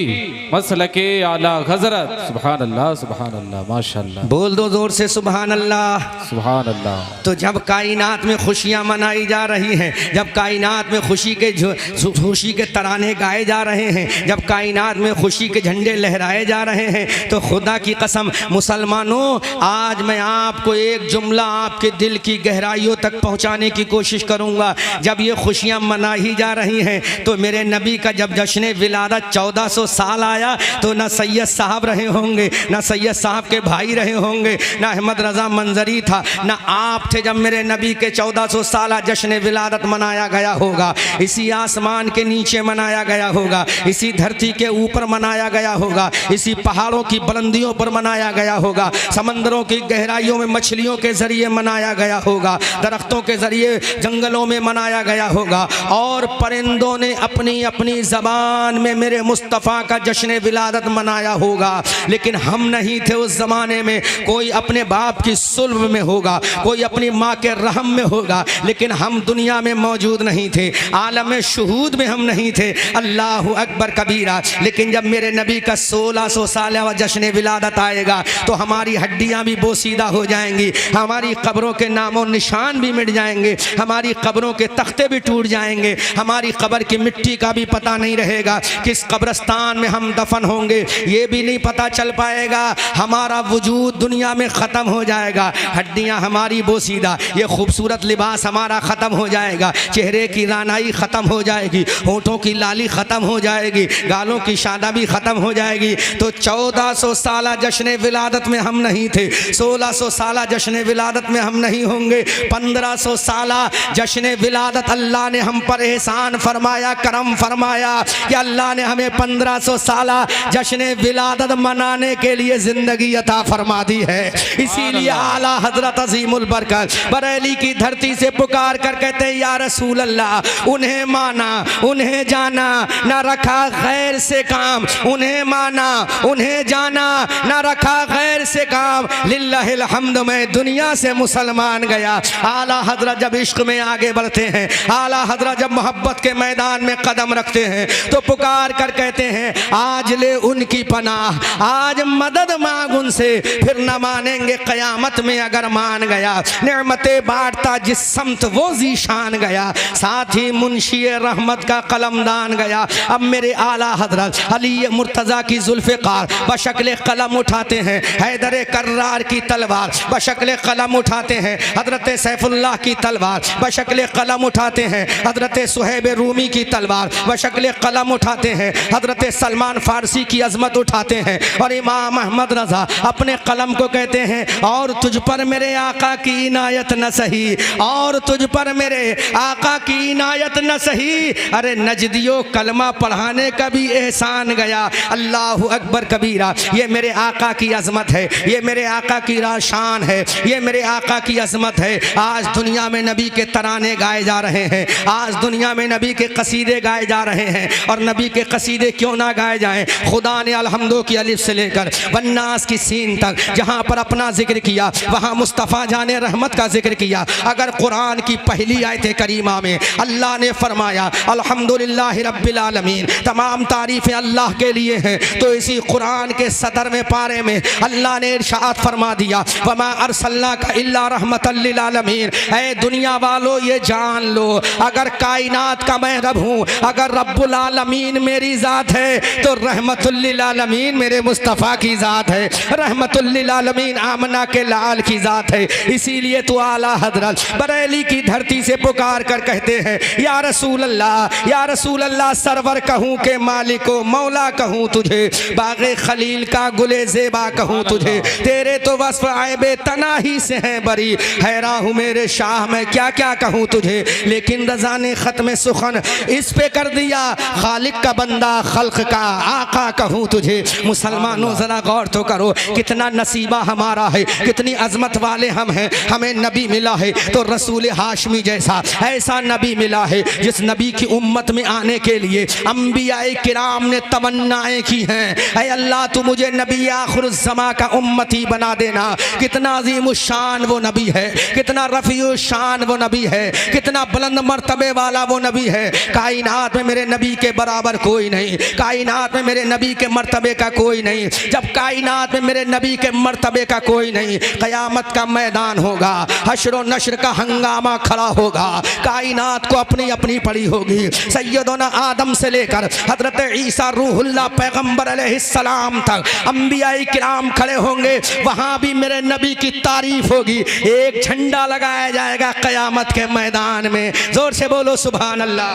B: मसलके आला हज़रत, सुभान अल्लाह माशाअल्लाह।
A: बोल दो जोर से सुभान अल्लाह
B: सुभान अल्लाह।
A: तो जब कायनात में खुशियाँ मनाई जा रही हैं, जब कायनात में खुशी के तराने गाए जा रहे हैं, जब कायनात में खुशी के झंडे लहराए जा रहे हैं, तो खुदा की कसम मुसलमानों आज मैं आपको एक जुमला आपके दिल की गहराइयों तक पहुँचाने की कोशिश करूँगा। जब ये खुशियाँ मनाई जा रही हैं तो मेरे नबी का जब जश्न विलादत 1400 साल आया तो ना सैयद साहब रहे होंगे, ना सैयद साहब के भाई रहे होंगे, ना अहमद रज़ा मंजरी था, ना आप थे जब मेरे नबी के 1400 साल जश्न विलादत मनाया गया होगा। इसी आसमान के नीचे मनाया गया होगा, इसी धरती के ऊपर मनाया गया होगा, इसी पहाड़ों की बुलंदियों पर मनाया गया होगा, समंदरों की गहराइयों में मछलियों के ज़रिए मनाया गया होगा, दरख्तों के ज़रिए जंगलों में मनाया गया होगा, और परिंदों ने अपनी अपनी ज़बान में मेरे मुस्तफ़ा का जश्न विलादत मनाया होगा। लेकिन हम नहीं थे उस ज़माने में, कोई अपने बाप की सुल्ब में होगा, कोई अपनी माँ के रहम में होगा, लेकिन हम दुनिया में मौजूद नहीं थे, आलम शहूद में हम नहीं थे। अल्लाह अकबर कबीरा। लेकिन जब मेरे नबी का 1600 साल जश्न विलादत आएगा तो हमारी हड्डियाँ भी बोसीदा हो जाएंगी, हमारी कब्रों के नामों निशान भी मिट जाएंगे, हमारी कब्रों के तख्ते भी टूट जाएंगे, हमारी कब्र की मिट्टी का भी पता नहीं रहेगा, किस कब्रस्तान में हम दफन होंगे ये भी नहीं पता चल पाएगा, हमारा वजूद दुनिया में ख़त्म हो जाएगा, हड्डियाँ हमारी बोसीदा, ये खूबसूरत लिबास हमारा ख़त्म हो जाएगा, चेहरे की रानाई ख़त्म हो जाएगी, होठों की लाली ख़त्म हो जाएगी, गालों की शादाबी ख़त्म हो जाएगी। तो 1400 साल जश्न विलादत में हम नहीं थे, 1600 साल जश्न विलादत में हम नहीं होंगे, 1500 साल जश्न विलादत अल्लाह ने हम पर एहसान एहसान फरमाया, करम फरमाया कि अल्लाह ने हमें 1500 साला जश्न विलादत मनाने के लिए जिंदगी अता फरमा दी है। इसीलिए आला हजरत अजीमुल बरकत बरेली की धरती से पुकार कर कहते हैं या रसूल अल्लाह, उन्हें माना उन्हें जाना, ना रखा गैर से काम, उन्हें माना उन्हें जाना, ना रखा गैर से काम। लिल्लाहिल हम्द, मैं दुनिया से मुसलमान गया। आला हजरत जब इश्क में आगे बढ़ते हैं, आला हजरत जब मोहब्बत के मैदान में कदम रखते हैं तो पुकार कर कहते हैं आज ले उनकी पनाह, आज मदद मांग उनसे, फिर न मानेंगे कयामत में अगर मान गया। नेमतें बांटता जिस समत वो जीशान गया, साथ ही मुंशी रहमत का कलमदान गया। अब मेरे आला हजरत अली मुर्तजा की जुल्फ़िकार बशक्ल कलम उठाते हैं, हैदर कर्रार की तलवार बशक्ल कलम उठाते हैं, हजरत सैफुल्लाह की तलवार बशक्ल कलम उठाते हैं, हजरत सुहैब रूमी की तलवार बशक्ल कलम उठाते हैं, हजरत सलमान फारसी की अजमत उठाते हैं, और इमाम अहमद रजा अपने कलम को कहते हैं और तुझ पर मेरे आका की इनायत न सही, और तुझ पर मेरे आका की इनायत न सही। अरे नजदियों कलमा पढ़ाने का भी एहसान गया। अल्लाहु अकबर कबीरा, ये मेरे आका की अजमत है, ये मेरे आका की शान है, ये मेरे आका की अजमत है। आज दुनिया में नबी के तराने गाए जा रहे हैं, आज दुनिया में नबी के कसीदे गाए जा रहे हैं, और नबी के कसीदे क्यों ना गाए जाएं। खुदा ने अलहम्दो की अलिफ से लेकर वन्नास की सीन तक जहाँ पर अपना जिक्र किया वहाँ मुस्तफ़ा जाने रहमत का जिक्र किया। अगर कुरान की पहली आयत करीमा में अल्लाह ने फरमाया अल्हम्दुलिल्लाहि रब्बिल आलमीन, तमाम तारीफ़ें अल्लाह के लिए हैं, तो इसी कुरान के सदर में पारे में अल्लाह ने इरशाद फरमा दिया वमा अरसलनाका इल्ला रहमतल लिल आलमीन। ऐ दुनिया वालों ये जान लो, अगर कायनात का मैं रब हूँ, अगर रब्बुल आलमीन मेरी ज़ात है तो रहमतुल लिल आलमीन मेरे मुस्तफ़ा की ज़ात है, रहमतुल लिल आलमीन आमना के लाल की ज़ात है। इसीलिए तो आला हजरत बरेली की धरती से पुकार कर कहते हैं या रसूल अल्लाह, या रसूल अल्लाह, सरवर कहूँ के मालिको मौला कहूँ तुझे, बाग़े खलील का गुले ज़ेबा कहूँ तुझे, तेरे तो वस्फ़ आयबे तनाही से हैं बरी, हैरान हूँ मेरे शाह मैं क्या क्या कहूँ तुझे। लेकिन रज़ा ने ख़त्म सुखन इस पे कर दिया, खालिक का बंदा खल्क का आका कहूँ तुझे। मुसलमानों ज़रा गौर तो करो, कितना नसीबा हमारा है, कितनी अजमत वाले हम हैं। हमें नबी मिला है तो रसूल हाशमी जैसा ऐसा नबी मिला है जिस नबी की उम्मत में आने के लिए अंबियाए किराम ने तमन्नाएं की हैं। ऐ अल्लाह तू मुझे नबी आखिरुज़्ज़मा का उम्मती बना देना। कितना अज़ीमुश्शान वो नबी है, कितना रफ़ीउश्शान वो नबी है, कितना बुलंद मर्तबे वाला वो नबी है। कायनात में मेरे नबी के बराबर कोई नहीं, कायनात में मेरे नबी के मर्तबे का कोई नहीं। जब कायनात में मेरे नबी के मर्तबे का कोई नहीं, क़यामत का मैदान होगा, हश्र व नश्र का हंगामा खड़ा होगा, कायनात को अपनी अपनी पड़ी होगी। सैयदना आदम से लेकर हजरत ईसा रूहुल्लाह पैगम्बर अलैहिस्सलाम तक अंबियाए किराम खड़े होंगे, वहाँ भी मेरे नबी की तारीफ होगी। एक झंडा लगाया जाएगा क़यामत के मैदान में। जोर से बोलो सुभान अल्लाह,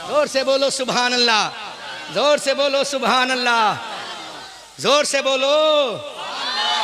A: जोर से बोलो सुभान अल्लाह, जोर से बोलो सुभान अल्लाह, जोर से बोलो,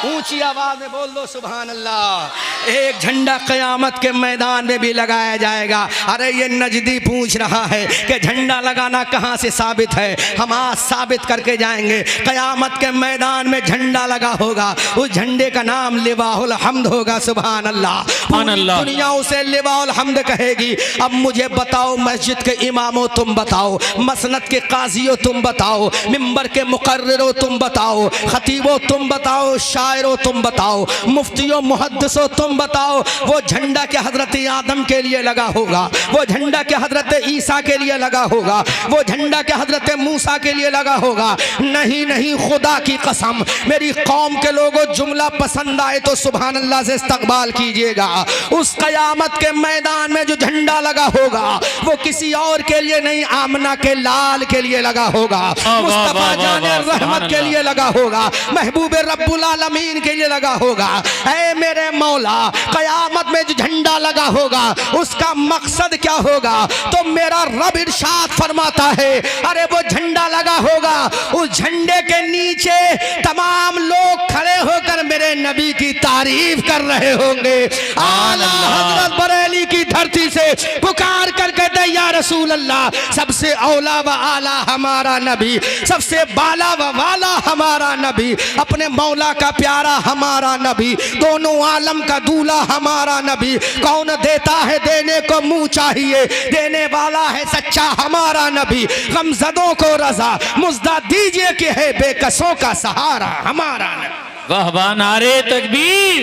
A: ऊंची आवाज में बोल दो सुभान अल्लाह। एक झंडा क़यामत के मैदान में भी लगाया जाएगा। अरे ये नजदी पूछ रहा है कि झंडा लगाना कहाँ से साबित है, हम आज साबित करके जाएंगे। क़यामत के मैदान में झंडा लगा होगा, उस झंडे का नाम लिवाउल हम्द होगा। सुभान अल्लाह, पूरी दुनिया उसे लिवाउल हम्द कहेगी। अब मुझे बताओ, मस्जिद के इमामों तुम बताओ, मसनद के काजियों तुम बताओ, मिंबर के मुकर्रिरों तुम बताओ, खतीबों तुम बताओ, शायरों तुम बताओ, मुफ्तियों मुहद्दिसों तुम बताओ, वो झंडा के हजरत आदम के लिए लगा होगा, वो झंडा के हजरत ईसा के लिए लगा होगा, वो झंडा के हजरत मूसा के लिए लगा होगा। नहीं नहीं, खुदा की कसम, मेरी कौम के लोगों, जुमला पसंद आए तो सुभान अल्लाह से इस्तकबाल कीजिएगा। उस क़यामत के मैदान में जो झंडा लगा होगा वो किसी और के लिए नहीं, आमना के लाल के लिए लगा होगा, मुस्तफा जाने रहमत के लिए लगा होगा, महबूब रब्बुल आलमीन के लिए लगा होगा। ऐ मेरे मौला, क़यामत में जो झंडा लगा होगा उसका मकसद क्या होगा? तो मेरा रब इरशाद फरमाता है, अरे वो झंडा लगा होगा, उस झंडे के नीचे तमाम लोग खड़े होकर मेरे नबी की तारीफ कर रहे होंगे। आला हज़रत बरेली की धरती से पुकार कर कहते या रसूल अल्लाह, सबसे औला व आला हमारा नबी, सबसे बाला व वाला हमारा नबी, अपने मौला का प्यारा हमारा नबी, दोनों आलम का दूल्हा हमारा नबी। कौन देता है देने को मुंह चाहिए, देने वाला है सच्चा हमारा नबी। गमज़दों को रजा मुज़्दा दीजिए कि है बेकसों का सहारा हमारा नबी।
B: वाह वाह, नारे तकबीर,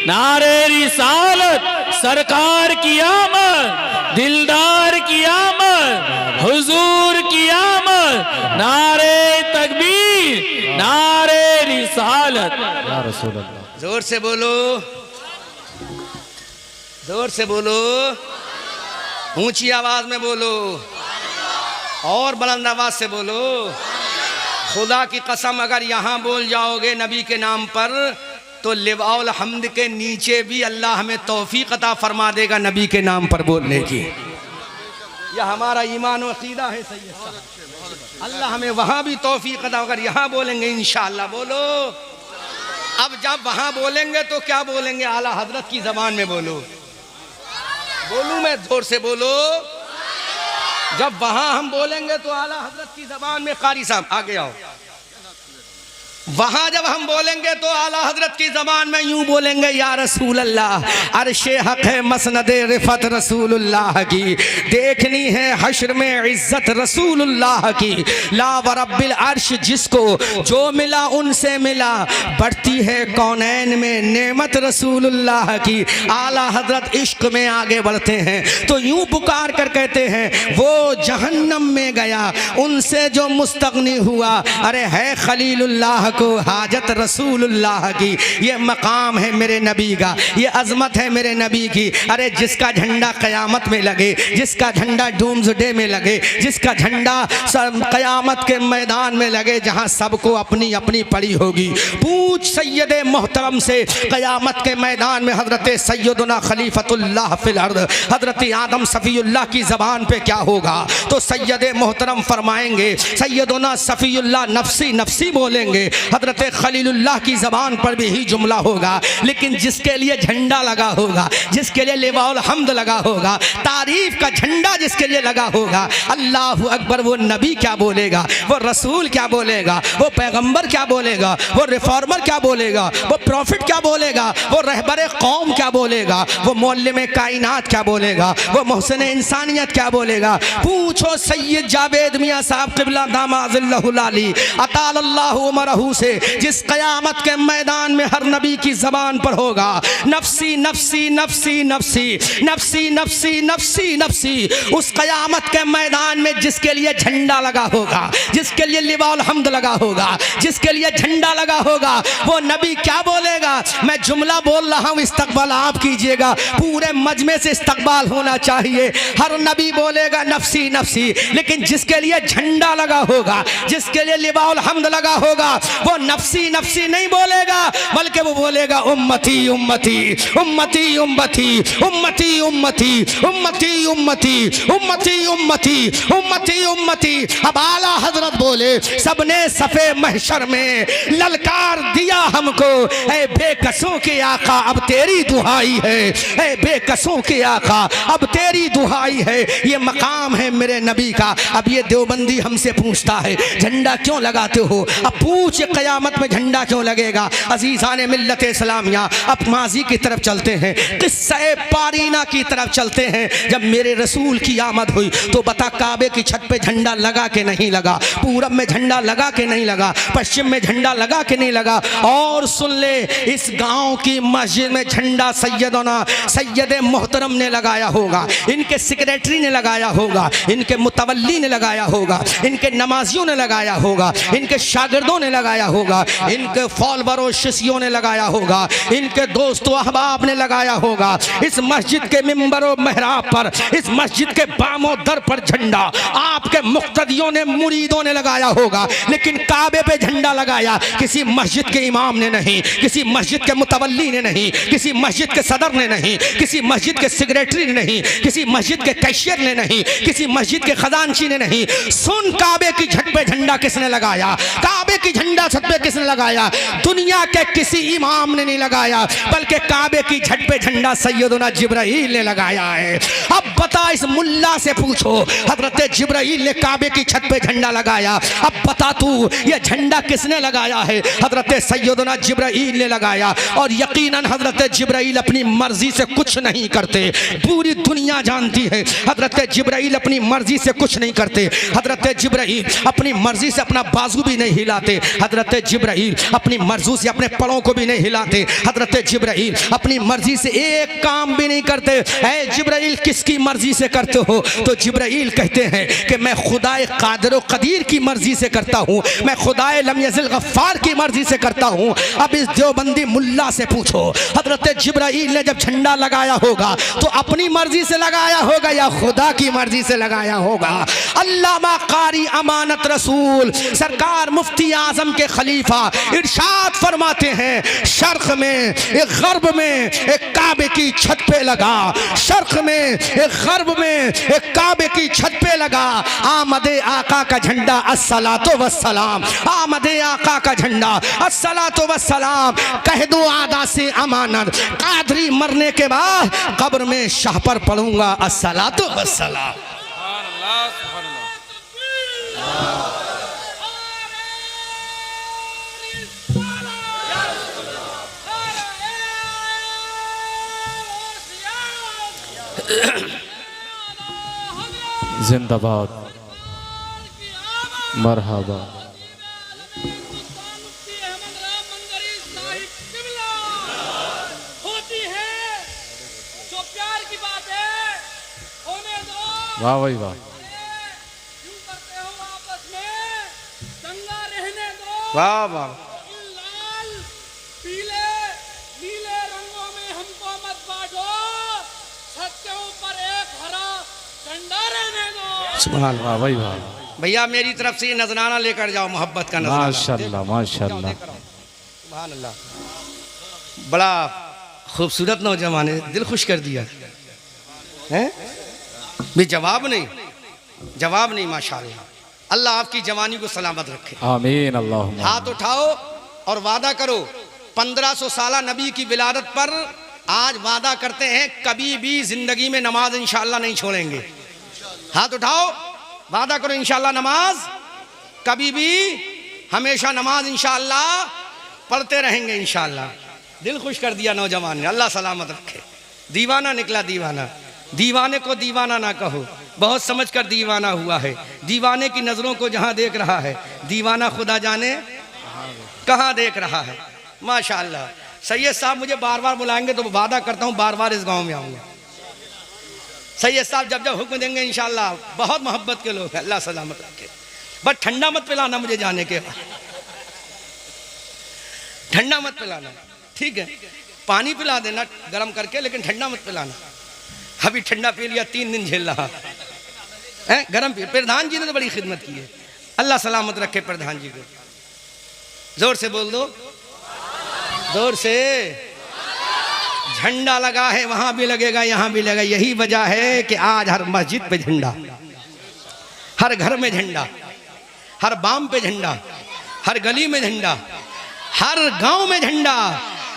B: नारे रिसालत, सरकार की आमद, दिलदार की आमद, हुजूर की आमद, नारे तकबीर, नारे रिसालत या रसूल अल्लाह।
A: जोर से बोलो, जोर से बोलो, ऊंची आवाज में बोलो और बुलंद आवाज से बोलो। खुदा की कसम अगर यहाँ बोल जाओगे नबी के नाम पर तो लिवाउल हम्द के नीचे भी अल्लाह हमें तौफीक अता फरमा देगा नबी के नाम पर बोलने की। यह हमारा ईमान और अकीदा है सैयद साहब। अल्लाह हमें वहाँ भी तौफीक अता, अगर यहाँ बोलेंगे इंशाअल्लाह। बोलो, अब जब वहाँ बोलेंगे तो क्या बोलेंगे? आला हजरत की जबान में बोलो। बोलूँ मैं? जोर से बोलो। जब वहां हम बोलेंगे तो आला हजरत की जबान में, कारी साहब आगे आओ, वहां जब हम बोलेंगे तो आला हजरत की जबान में यूं बोलेंगे, या रसूल अल्लाह, अर्शे हक है मसनदे रिफत रसूलुल्लाह की, देखनी है हश्र में इज्जत रसूलुल्लाह की। ला व रब्बिल अर्श, जिसको जो मिला उनसे मिला, बढ़ती है कौनैन में नेमत रसूलुल्लाह की। आला हजरत इश्क में आगे बढ़ते हैं तो यूं पुकार कर कहते हैं, वो जहन्नम में गया उनसे जो मुस्तगनी हुआ, अरे है खलीलुल्लाह को हाजत रसूलुल्लाह की। ये मकाम है मेरे नबी का, ये अजमत है मेरे नबी की। अरे जिसका झंडा क़यामत में लगे, जिसका झंडा डूम्सडे में लगे, जिसका झंडा क़यामत के मैदान में लगे जहां सबको अपनी अपनी पड़ी होगी। पूछ सैयदे मोहतरम से, क़यामत के मैदान में हजरत सैयदना खलीफतुल्लाह फिल अर्द, हजरत आदम सफ़ीउल्लाह की ज़बान पे क्या होगा? तो सैयदे मोहतरम फरमाएंगे, सैयदना सफ़ीउल्लाह नफसी नफसी बोलेंगे। हजरत खलीलुल्लाह की ज़बान पर भी ही जुमला होगा। लेकिन जिसके लिए झंडा लगा होगा, जिसके लिए लिवाउल हम्द लगा होगा, तारीफ का झंडा जिसके लिए लगा होगा, अल्लाहु अकबर, वो नबी क्या बोलेगा, वो रसूल क्या बोलेगा, वो पैगंबर क्या बोलेगा, वो रिफॉर्मर क्या बोलेगा, वो प्रॉफिट क्या बोलेगा, वो रहबर कौम क्या बोलेगा, वो मौल्लिम कायनात क्या बोलेगा, वो मोहसिन इंसानियत क्या बोलेगा। पूछो सैयद जावेद मियाँ साहब क़िबला दामाज़िल्लहुल आली अतालल्लाहु उमरहू से, जिस क़यामत के मैदान में हर नबी की ज़बान पर होगा, नफसी नफसी नफसी नफसी नफसी नफसी नफसी नफसी। उस क़यामत के मैदान में जिसके लिए झंडा लगा होगा, जिसके लिए लिवाउल हम्द लगा होगा, जिसके लिए झंडा लगा होगा, वो नबी क्या बोलेगा? मैं जुमला बोल रहा हूँ, इस्तकबाल आप कीजिएगा। पूरे मजमे से इस्तकबाल होना चाहिए। हर नबी बोलेगा नफसी नफसी, लेकिन जिसके लिए झंडा लगा होगा, जिसके लिए लिवाउल हम्द लगा होगा, वो नफसी नफसी नहीं बोलेगा, बल्कि वो बोलेगा उम्मती उम्मती उम्मती उम्मती उम्मती उम्मती उम्मती उम्मती उम्मती उम्मती उम्मती उम्मती। अब आला हजरत बोले, सबने सफे महशर में ललकार दिया हमको, ऐ बेकसों के आका अब तेरी दुहाई है, ऐ बेकसों के आका अब तेरी दुहाई है। ये मकाम है मेरे नबी का। अब ये देवबंदी हमसे पूछता है, झंडा क्यों लगाते हो? अब पूछ, क़यामत में झंडा क्यों लगेगा? अजीज़ान मिल्लत इस्लामिया, अब माजी की तरफ चलते हैं, किस्से पारीना की तरफ चलते हैं। जब मेरे रसूल की आमद हुई तो बता, काबे की छत पे झंडा लगा के नहीं लगा, पूरब में झंडा लगा के नहीं लगा, पश्चिम में झंडा लगा के नहीं लगा। और सुन ले, इस गांव की मस्जिद में झंडा सैयदना सैयद मोहतरम ने लगाया होगा, इनके सेक्रेटरी ने लगाया होगा, इनके मुतवल्ली ने लगाया होगा, इनके नमाजियों ने लगाया होगा, इनके शागिर्दों ने लगाया होगा, इनके फॉलोअरों शिष्यों ने लगाया होगा, इनके दोस्तों अहबाब ने लगाया होगा। इस मस्जिद के मिंबरों महराब पर, इस मस्जिद के बामों दर पर झंडा आपके मुक्तदियों ने, मुरीदों ने लगाया होगा। लेकिन काबे पे झंडा लगाया किसी मस्जिद के इमाम ने नहीं, किसी मस्जिद के मुतवल्ली ने नहीं, किसी मस्जिद के सदर ने नहीं, किसी मस्जिद के सेक्रेटरी ने नहीं, किसी मस्जिद के कैशियर ने नहीं, किसी मस्जिद के खजानची ने नहीं। सुन, काबे की छत पे झंडा किसने लगाया? काबे की झंडा झंडा छत पे किसने लगाया? दुनिया के किसी इमाम ने नहीं लगाया, बल्कि काबे की छत पे झंडा सैयदना जिब्राइल ने लगाया है। अब बता, इस मुल्ला से पूछो, हजरत जिब्राइल ने काबे की छत पे झंडा लगाया, अब बता तू ये झंडा किसने लगाया है? हजरत सैयदना जिब्राइल ने लगाया। और यकीनन हजरत जिब्राइल अपनी मर्जी से कुछ नहीं करते, पूरी दुनिया जानती है हजरत जिब्राइल अपनी मर्जी से कुछ नहीं करते। हजरत जिब्राइल अपनी मर्जी से अपना बाजू भी नहीं हिलाते, हजरत जिब्राइल अपनी मर्जी से अपने पड़ों को भी नहीं हिलाते, हजरत जिब्राइल अपनी मर्जी से एक काम भी नहीं करते। ऐ जिब्राइल किसकी मर्जी से करते हो? तो जिब्राइल कहते हैं कि मैं खुदाए कादिर व कदीर की मर्जी से करता हूँ, मैं खुदाए लम यज़िल गफ्फार की मर्जी से करता हूँ। अब इस देवबंदी मुल्ला से पूछो, हजरत जिब्राइल ने जब झंडा लगाया होगा तो अपनी मर्जी से लगाया होगा या खुदा की मर्जी से लगाया होगा? अल्लामा कारी अमानत रसूल सरकार मुफ्ती आजम के खलीफा इरशाद फरमाते हैं, शर्क में एक गर्ब में एक काबे की छत पे लगा, शर्क में एक गर्ब में एक काबे की छत पे लगा आमदे आका का झंडा अस्सलातो वस्सलाम, आमदे आका का झंडा अस्सलातो वस्सलाम। कह दो आदा से अमानत, कादरी मरने के बाद कब्र में शाह पर पढ़ूंगा अस्सलातो वस्सलाम।
B: जिंदाबाद, मरहबा। वाह भाई वाह,
A: वाह वाह।
C: लाल पीले नीले रंगों में हमको मत बांटो, छत के ऊपर एक हरा झंडा रहने दो।
A: सुभान अल्लाह।
B: वाह भाई वाह।
A: भैया मेरी तरफ से ये नजराना लेकर जाओ, मोहब्बत का नजराना।
B: माशाल्लाह माशाल्लाह।
A: सुभान अल्लाह। बड़ा खूबसूरत नौजवान है, दिल खुश कर दिया है। भी जवाब नहीं माशाल्लाह। अल्लाह आपकी जवानी को सलामत रखे,
B: आमीन अल्लाहुम्मा।
A: हाथ उठाओ और वादा करो 1500 साला नबी की विलादत पर आज वादा करते हैं कभी भी जिंदगी में नमाज इंशाअल्लाह नहीं छोड़ेंगे। हाथ उठाओ, वादा करो इंशाअल्लाह नमाज कभी भी, हमेशा नमाज इंशाअल्लाह पढ़ते रहेंगे इंशाअल्लाह। दिल खुश कर दिया नौजवान ने, अल्लाह सलामत रखे। दीवाना निकला दीवाना, दीवाने को दीवाना ना कहो, बहुत समझ कर दीवाना हुआ है। दीवाने की नज़रों को जहाँ देख रहा है, दीवाना खुदा जाने कहाँ देख रहा है। माशाअल्लाह। सैयद साहब मुझे बार बार बुलाएंगे तो वादा करता हूँ बार बार इस गांव में आऊँगा। सैयद साहब जब जब हुक्म देंगे इंशाअल्लाह, बहुत मोहब्बत के लोग हैं, अल्लाह सलामत रखे। बस ठंडा मत पिलाना मुझे जाने के बाद, ठंडा मत पिलाना, ठीक है? पानी पिला देना गर्म करके, लेकिन ठंडा मत पिलाना। अभी ठंडा पी लिया, 3 दिन झेल रहा है, गर्म पी। प्रधान जी ने तो बड़ी खिदमत की है, अल्लाह सलामत रखे प्रधान जी को। जोर से बोल दो, जोर से। झंडा लगा है, वहां भी लगेगा यहाँ भी लगेगा। यही वजह है कि आज हर मस्जिद पे झंडा, हर घर में झंडा, हर बाम पे झंडा, हर गली में झंडा, हर गांव में झंडा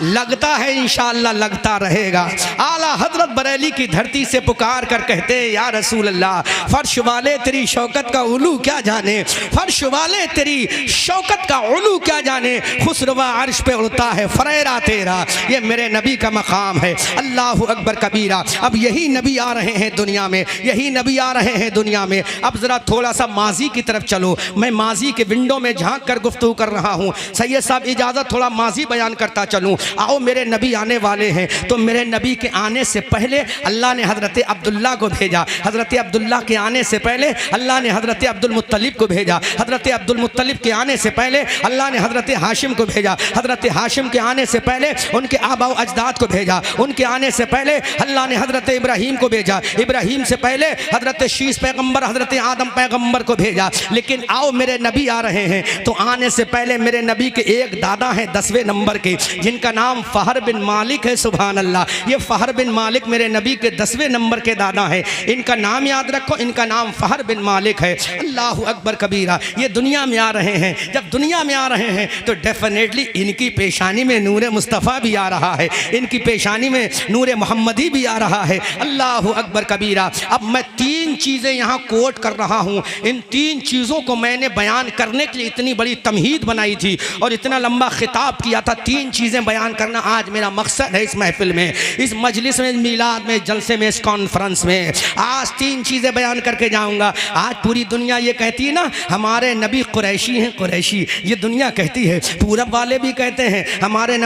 A: लगता है, इंशाअल्लाह लगता रहेगा। आला हजरत बरेली की धरती से पुकार कर कहते हैं, या रसूल अल्लाह, फर्श वाले तेरी शौकत का उलू क्या जाने, फर्श वाले तेरी शौकत का उलू क्या जाने, खुसरवा अर्श पे उड़ता है फरेरा तेरा, ये मेरे नबी का मकाम है। अल्लाह अकबर कबीरा। अब यही नबी आ रहे हैं दुनिया में, यही नबी आ रहे हैं दुनिया में। अब ज़रा थोड़ा सा माजी की तरफ चलो, मैं माजी के विंडो में झांक कर गुफ्तगू कर रहा हूँ। सैयद साहब इजाज़त, थोड़ा माजी बयान करता चलूँ। आओ, मेरे नबी आने वाले हैं, तो मेरे नबी के आने से पहले अल्लाह ने हज़रत अब्दुल्ला को भेजा, हज़रत अब्दुल्ला के आने से पहले अल्लाह ने हज़रत अब्दुल मुत्तलिब को भेजा, हज़रत अब्दुल मुत्तलिब के आने से पहले अल्लाह ने हज़रत हाशिम को भेजा, हज़रत हाशिम के आने से पहले उनके आबा व अजदाद को भेजा, उनके आने से पहले अल्लाह ने हज़रत इब्राहीम को भेजा, इब्राहीम से पहले हज़रत शीस पैगम्बर हज़रत आदम पैगम्बर को भेजा। लेकिन आओ, मेरे नबी आ रहे हैं, तो आने से पहले मेरे नबी के एक दादा हैं 10वें नंबर के, जिनका इनका नाम फहर बिन मालिक है। सुभान अल्लाह। ये फहर बिन मालिक मेरे नबी के 10वें नंबर के दादा हैं। इनका नाम याद रखो, इनका नाम फहर बिन मालिक है। अल्लाह अकबर कबीरा। ये दुनिया में आ रहे हैं, जब दुनिया में आ रहे हैं तो डेफिनेटली इनकी पेशानी में नूर मुस्तफ़ा भी आ रहा है, इनकी पेशानी में नूर मोहम्मदी भी आ रहा है। अल्लाह अकबर कबीरा। अब मैं 3 चीज़ें यहाँ कोट कर रहा हूँ। इन 3 चीज़ों को मैंने बयान करने के लिए इतनी बड़ी तमहीद बनाई थी और इतना लंबा खिताब किया था। 3 चीज़ें बयान करना आज मेरा मकसद है इस महफिल में, इस मजलिस में, मीलाद में, जलसे में, इस कॉन्फ्रेंस में। आज 3 चीज़ें बयान करके जाऊँगा। आज पूरी दुनिया ये कहती है ना हमारे नबी कुरैशी हैं, कुरैशी। ये दुनिया कहती है, पूरब वाले भी कहते हैं हमारे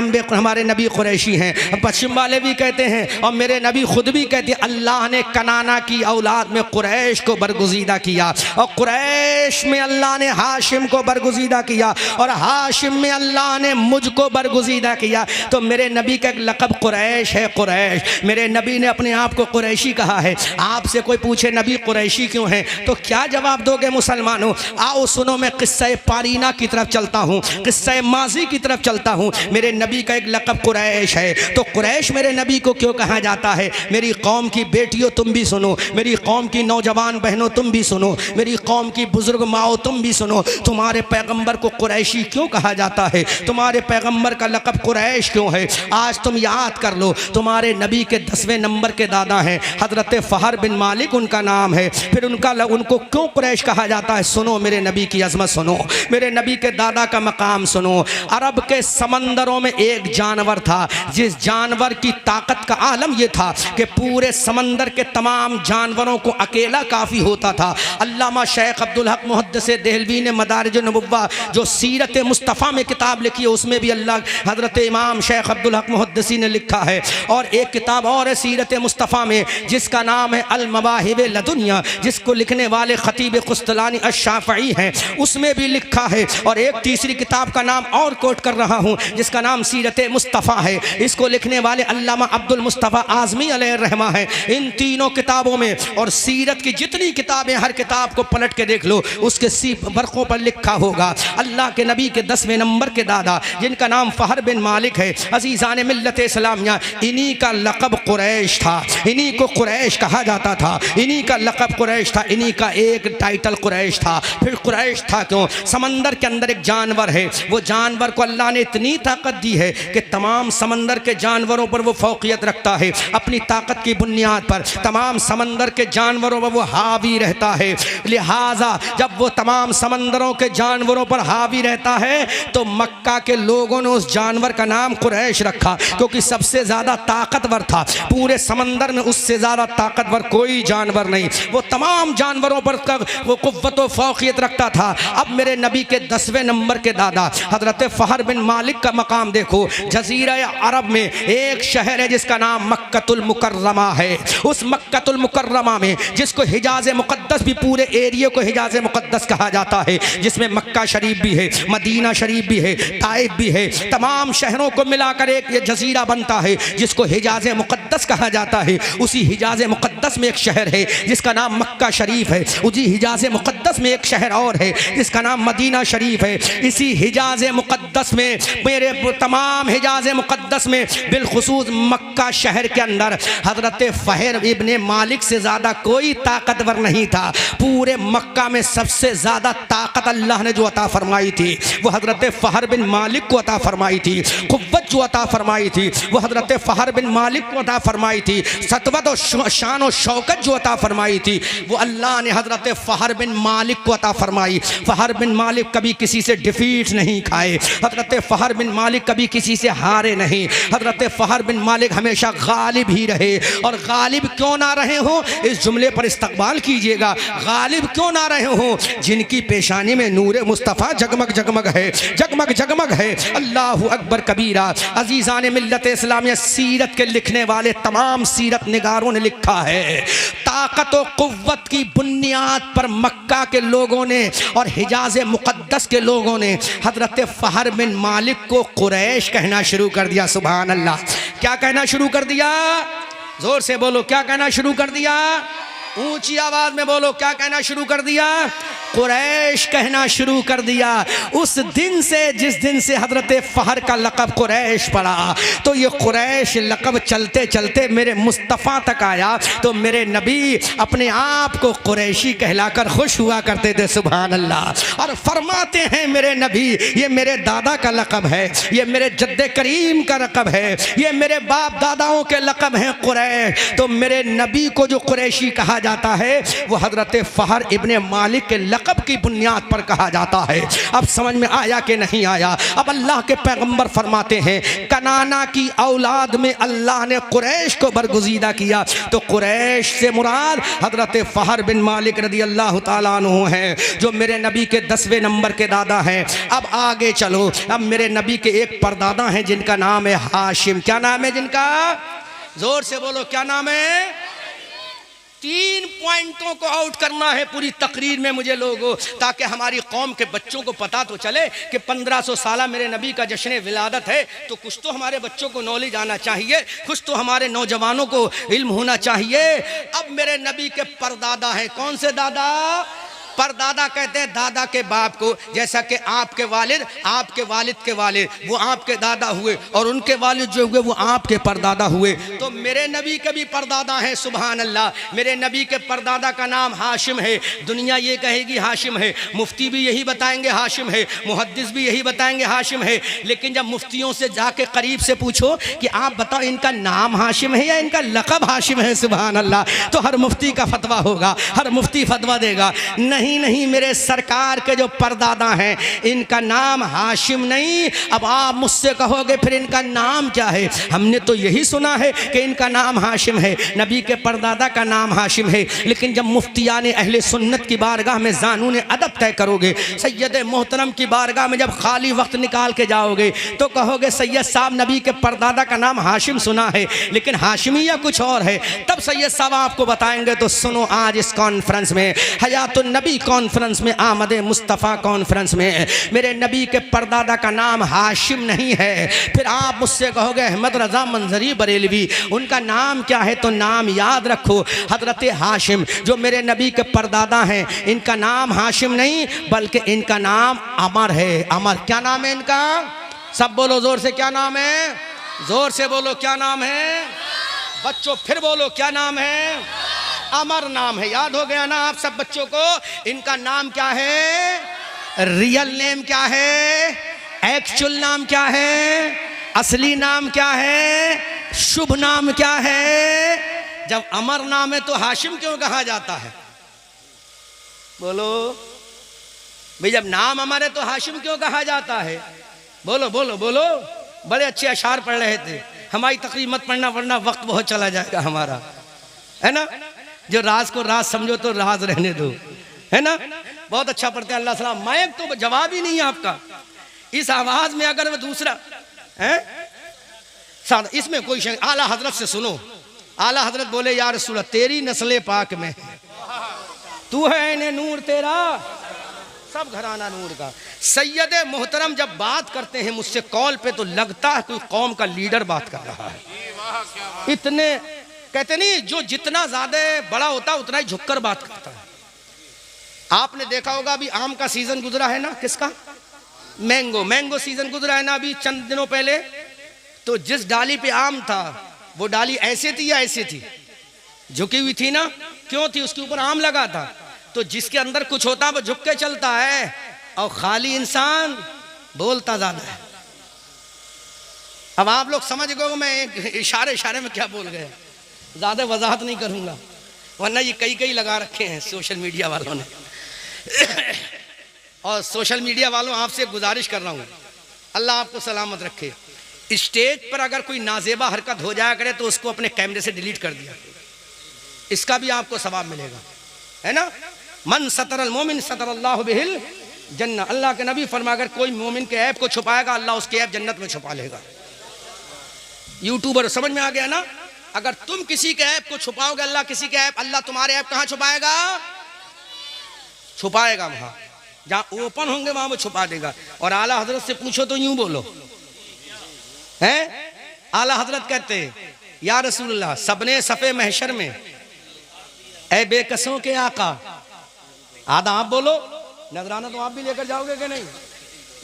A: नबी कुरैशी हैं, पश्चिम वाले भी कहते हैं और मेरे नबी खुद भी कहते हैं अल्लाह ने कनाना की औलाद में कुरैश को बरगुज़ीदा किया और कुरैश में अल्लाह ने हाशिम को बरगुज़ीदा किया और हाशिम में अल्लाह ने मुझको बरगुज़ीदा किया। तो मेरे नबी का एक लक़ब कुरैश है, कुरैश। मेरे नबी ने अपने आप को कुरैशी कहा है। आपसे कोई पूछे नबी कुरैशी क्यों है तो क्या जवाब दोगे मुसलमानों? आओ सुनो, मैं किस्सा पारीना की तरफ चलता हूँ, किस्सा माजी की तरफ चलता हूँ। मेरे नबी का एक लक़ब कुरैश है। तो कुरैश मेरे नबी को क्यों कहा जाता है? मेरी कौम की बेटियों तुम भी सुनो, मेरी कौम की नौजवान बहनों तुम भी सुनो, मेरी कौम की बुजुर्ग माओ तुम भी सुनो। तुम्हारे पैगंबर को कुरैशी क्यों कहा जाता है? तुम्हारे पैगंबर का लक़ब कुरैश क्यों है? आज तुम याद कर लो, तुम्हारे नबी के 10वें नंबर के दादा हैं हज़रत फ़हर बिन मालिक उनका नाम है। फिर उनको क्यों कुरैश कहा जाता है? सुनो मेरे नबी की अज़मत सुनो, मेरे नबी के दादा का मकाम सुनो। अरब के समंदरों में एक जानवर था, जिस जानवर की ताकत का आलम यह था कि पूरे समंदर के तमाम जानवरों को अकेला काफ़ी होता था। अल्लामा शेख अब्दुल हक मुहद्दिस देहलवी ने मदारिज नबुव्वा जो सीरत मुस्तफ़ा में किताब लिखी है उसमें भी अल्लाह हज़रत इमाम शेख अब्दुल हक मुहद्दिसी ने लिखा है। और एक किताब और है सीरत मुस्तफ़ा में जिसका नाम है अल मवाहिब लदुनिया, जिसको लिखने वाले ख़तीब कुस्तलानी अश-शाफ़ई हैं, उसमें भी लिखा है। और एक तीसरी किताब का नाम और कोट कर रहा हूँ जिसका नाम सीरत मुस्तफ़ा है, इसको लिखने वाले अल्लामा अब्दुल मुस्तफ़ा आज़मी अलैहिर्रहमा है। इन तीनों किताबों में और सीरत की जितनी किताबें, हर किताब को पलट के देख लो, उसके वर्क़ों पर लिखा होगा अल्लाह के नबी के 10वें नंबर के दादा जिनका नाम फ़हर बिन मालिक है। अज़ीज़ान मिल्लत इस्लामिया, इन्हीं का लक़ब कुरैश था, इन्हीं को कुरैश कहा जाता था, इन्हीं का लक़ब कुरैश था, इन्हीं का एक टाइटल कुरैश था। फिर कुरैश था क्यों? समंदर के अंदर एक जानवर है, वो जानवर को अल्लाह ने इतनी ताकत दी है कि तमाम समंदर के जानवरों पर वो फ़ौक़ियत रखता है। अपनी ताकत की बुनियाद पर तमाम समंदर के जानवरों पर वो हावी रहता है। लिहाजा जब वो तमाम समंदरों के जानवरों पर हावी रहता है तो मक्का के लोगों ने उस जानवर का नाम कुरैश रखा, क्योंकि सबसे ज़्यादा ताकतवर था। पूरे समंदर में उससे ज़्यादा ताकतवर कोई जानवर नहीं, वो तमाम जानवरों पर वो कुव्वत व फ़ौक़ियत रखता था। अब मेरे नबी के 10वें नंबर के दादा हज़रत फ़हर बिन मालिक का मकाम देखो। जज़ीरा अरब में एक शहर है जिसका नाम मक्कतुल मुकर्रमा है। उस मक्कतुल मुकर्रमा में, जिसको हिजाज़ मुक़द्दस भी, पूरे एरिया को हिजाज़ मुक़द्दस कहा जाता है, जिसमें मक्का शरीफ भी है, मदीना शरीफ भी है, ताइफ भी है, तमाम शहरों को मिलाकर एक ये जज़ीरा बनता है जिसको हिजाज़ मुक़द्दस कहा जाता है। उसी हिजाज़ मुक़द्दस में एक शहर है जिसका नाम मक्का शरीफ है। उसी हिजाज़ मुक़द्दस में एक शहर और है जिसका नाम मदीना शरीफ है। इसी हिजाज़ मुक़द्दस में, मेरे तमाम हिजाज़ मुक़द्दस में बिलखुसूस मक्का शहर के अंदर हज़रत फ़हर इब्ने मालिक से ज़्यादा कोई ताकतवर नहीं था। पूरे मक्का में सबसे ज़्यादा ताकत अल्लाह ने जो अता फरमाई थी वो हज़रत फ़हर बिन मालिक को अता फरमाई थी। क़ुव्वत जो अता फरमाई थी वो हज़रत फ़हर बिन मालिक को अता फरमाई थी। सतवत और शान और शौकत जो अता फरमाई थी वो अल्लाह ने हज़रत फ़हर बिन मालिक को अता फरमाई। फ़हर बिन मालिक कभी किसी से डिफीट नहीं खाए, हज़रत फ़हर बिन मालिक कभी किसी से हारे नहीं। हज़रत फ़हर बिन मालिक हमेशा गालिब ही रहे। और गालिब क्यों ना रहे हो, इस जुमले पर इस्तक़बाल कीजिएगा। गालिब क्यों ना रहे हो? जिनकी पेशानी में नूर मुस्तफ़ा जगमग जगमग है, जगमग जगमग है। अल्लाहु अकबर कबीरा। अज़ीज़ान मिल्लत इस्लामिया, सीरत के लिखने वाले तमाम सीरत निगारों ने लिखा है, ताकत और क़ुव्वत की बुनियाद पर मक्का के लोगों ने और हिजाज़ मुक़द्दस के लोगों ने हज़रत फ़हर बिन मालिक को कुरैश कहना शुरू कर दिया। सुभान अल्लाह। क्या कहना शुरू कर दिया? ज़ोर से बोलो, क्या कहना शुरू कर दिया? ऊंची आवाज़ में बोलो, क्या कहना शुरू कर दिया? कुरैश कहना शुरू कर दिया। उस दिन से, जिस दिन से हजरत फहर का लक़ब कुरैश पड़ा, तो ये कुरैश लक़ब चलते चलते मेरे मुस्तफ़ा तक आया। तो मेरे नबी अपने आप को कुरैशी कहलाकर खुश हुआ करते थे। सुभान अल्लाह। और फरमाते हैं मेरे नबी, ये मेरे दादा का लक़ब है, ये मेरे जद्दे करीम का लक़ब है, ये मेरे बाप दादाओं के लक़ब हैं कुरैश। तो मेरे नबी को जो कुरैशी कहा जाता है वो हजरत फहर इब्ने मालिक के लक़ब की बुनियाद पर कहा जाता है। अब समझ में आया कि नहीं आया? अब अल्लाह के पैगंबर फरमाते हैं कनाना की औलाद में अल्लाह ने कुरैश को बरगुज़ीदा किया। तो कुरैश से मुराद हजरत फहर बिन मालिक रदी अल्लाह ताला अन्हु हैं, जो मेरे नबी के 10वें नंबर के दादा हैं। अब आगे चलो, अब मेरे नबी के एक परदादा हैं जिनका नाम है हाशिम। क्या नाम है जिनका? जोर से बोलो, क्या नाम है? 3 पॉइंटों को आउट करना है पूरी तकरीर में मुझे लोगों, ताकि हमारी कौम के बच्चों को पता तो चले कि 1500 साल मेरे नबी का जश्न विलादत है। तो कुछ तो हमारे बच्चों को नॉलेज आना चाहिए, कुछ तो हमारे नौजवानों को इल्म होना चाहिए। अब मेरे नबी के परदादा हैं। कौन से दादा? परदादा कहते हैं दादा के बाप को। जैसा कि आपके वालिद के वालिद वो आपके दादा हुए, और उनके वालिद जो हुए वो आपके परदादा हुए। तो मेरे नबी के भी परदादा हैं। सुभान अल्लाह। मेरे नबी के परदादा का नाम हाशिम है। दुनिया ये कहेगी हाशिम है, मुफ्ती भी यही बताएंगे हाशिम है, मुहद्दिस भी यही बताएंगे हाशिम है। लेकिन जब मुफ्तियों से जाके करीब से पूछो कि आप बताओ इनका नाम हाशिम है या इनका लक़ब हाशिम है, सुभान अल्लाह, तो हर मुफ्ती का फतवा होगा, हर मुफ्ती फतवा देगा नहीं, मेरे सरकार के जो परदादा हैं इनका नाम हाशिम नहीं। अब आप मुझसे कहोगे फिर इनका नाम क्या है? हमने तो यही सुना है कि इनका नाम हाशिम है, नबी के परदादा का नाम हाशिम है। लेकिन जब मुफ्तियान अहले सुन्नत की बारगाह में ज़ानून अदब तय करोगे, सैयद मोहतरम की बारगाह में जब खाली वक्त निकाल के जाओगे तो कहोगे सैयद साहब नबी के परदादा का नाम हाशिम सुना है, लेकिन हाशिमिया कुछ और है। तब सैयद साहब आपको बताएंगे। तो सुनो, आज इस कॉन्फ्रेंस में, हयातुन नबी कॉन्फ्रेंस में, आमद मुस्तफ़ा कॉन्फ्रेंस में, मेरे नबी के परदादा का नाम हाशिम नहीं है। फिर आप मुझसे कहोगे अहमद रज़ा मंजरी बरेलवी, उनका नाम क्या है? तो नाम याद रखो, हजरत हाशिम जो मेरे नबी के परदादा हैं, इनका नाम हाशिम नहीं बल्कि इनका नाम अमर है। अमर। क्या नाम है इनका? सब बोलो जोर से, क्या नाम है? जोर से बोलो, क्या नाम है? बच्चों फिर बोलो, क्या नाम है? अमर नाम है। याद हो गया ना आप सब बच्चों को? इनका नाम क्या है? रियल नेम क्या है? एक्चुअल नाम क्या है? असली नाम क्या है? शुभ नाम क्या है? जब अमर नाम है तो हाशिम क्यों कहा जाता है? बोलो भाई, जब नाम अमर है तो हाशिम क्यों कहा जाता है? बोलो बोलो बोलो। बड़े अच्छे अशार पढ़ रहे थे। हमारी तकरीर मत पढ़ना वरना वक्त बहुत चला जाएगा हमारा, है ना? जो राज को राज समझो तो राज रहने दो, है ना? बहुत अच्छा पढ़ते हैं। अल्लाह सलाम। माइक तो जवाब ही नहीं है आपका। इस आवाज में अगर वो दूसरा है, इसमें कोई आला हजरत से सुनो। आला हजरत बोले या रसूल तेरी नस्ल पाक में तू है इन्हें नूर तेरा, सब घराना नूर का। सैयद मोहतरम जब बात करते हैं मुझसे कॉल पे तो लगता है कोई कौम का लीडर बात कर रहा है। इतने कहते नहीं, जो जितना ज्यादा बड़ा होता है उतना ही झुककर बात करता है। आपने देखा होगा अभी आम का सीजन गुजरा है ना, किसका? मैंगो सीजन गुजरा है ना अभी चंद दिनों पहले। तो जिस डाली पे आम था वो डाली ऐसे थी या ऐसे थी? झुकी हुई थी ना। क्यों थी? उसके ऊपर आम लगा था। तो जिसके अंदर कुछ होता है वो झुक के चलता है, और खाली इंसान बोलता ज्यादा है। अब आप लोग समझ गए मैं इशारे में क्या बोल गया। ज्यादा वजाहत नहीं करूंगा वरना ये कई लगा रखे हैं सोशल मीडिया वालों ने। और सोशल मीडिया वालों आपसे गुजारिश कर रहा हूँ, अल्लाह आपको सलामत रखे। स्टेज पर अगर कोई नाजेबा हरकत हो जाया करे तो उसको अपने कैमरे से डिलीट कर दिया, इसका भी आपको सवाब मिलेगा, है ना? मन सतरल मोमिन सतरल्लाहु बिहिल जन्नह। अल्लाह के नबी फरमा अगर कोई मोमिन के ऐप को छुपाएगा अल्लाह उसके ऐप जन्नत में छुपा लेगा। यूट्यूबर समझ में आ गया ना? अगर तुम किसी के ऐप को छुपाओगे अल्लाह किसी के ऐप, अल्लाह तुम्हारे ऐप कहाँ छुपाएगा? छुपाएगा वहां जहां ओपन होंगे वहां वो छुपा देगा। और आला हजरत से पूछो तो यूं बोलो, है? आला हजरत कहते या रसूलल्लाह सबने सफे महशर में ऐ बेकसों के आका, आधा आप बोलो नजराना तो आप भी लेकर जाओगे कि नहीं?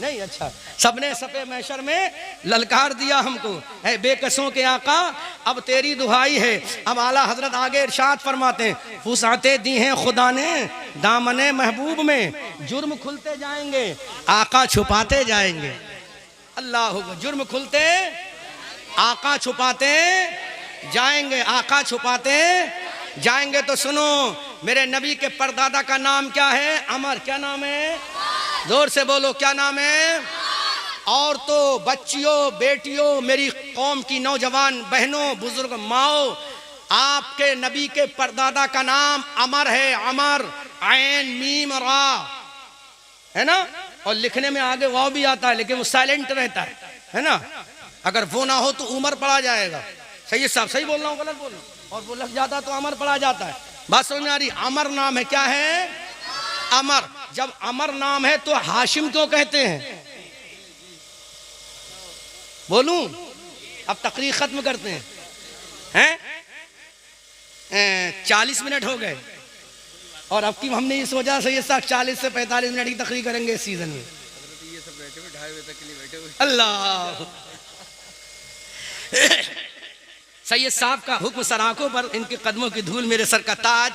A: नहीं, अच्छा। सबने सफे मैशर में ललकार दिया हमको, है बेकसों के आका अब तेरी दुहाई है। अब आला हजरत आगे इरशाद फरमाते हैं, फुसाते दी हैं खुदा ने दामने महबूब में, जुर्म खुलते जाएंगे आका छुपाते जाएंगे। अल्लाह, जुर्म खुलते आका छुपाते जाएंगे, आका छुपाते जाएंगे। तो सुनो, मेरे नबी के परदादा का नाम क्या है? अमर। क्या नाम है? जोर से बोलो, क्या नाम है? और तो बच्चियों, बेटियों, मेरी कौम की नौजवान बहनों, बुजुर्ग माओ, आपके नबी के परदादा का नाम अमर है। अमर, ऐन मीम रा, है ना? और लिखने में आगे वाव भी आता है, लेकिन वो साइलेंट रहता है ना? अगर वो ना हो तो उमर पढ़ा जाएगा। सही साहब, सही बोल रहा हूँ गलत बोल रहा हूँ? और वो लग जाता तो अमर पढ़ा जाता है। बात समझ में आ रही? अमर नाम है। क्या है? अमर। जब अमर नाम है तो हाशिम क्यों कहते हैं? बोलूं? अब तकरीर खत्म करते हैं। 40 मिनट हो गए और अब की हमने ये सोचा सही साहब 40 से 45 मिनट की तकरीर करेंगे इस सीजन में। अल्लाह, सैयद साहब का हुक्म सराखों पर, इनके कदमों की धूल मेरे सर का ताज।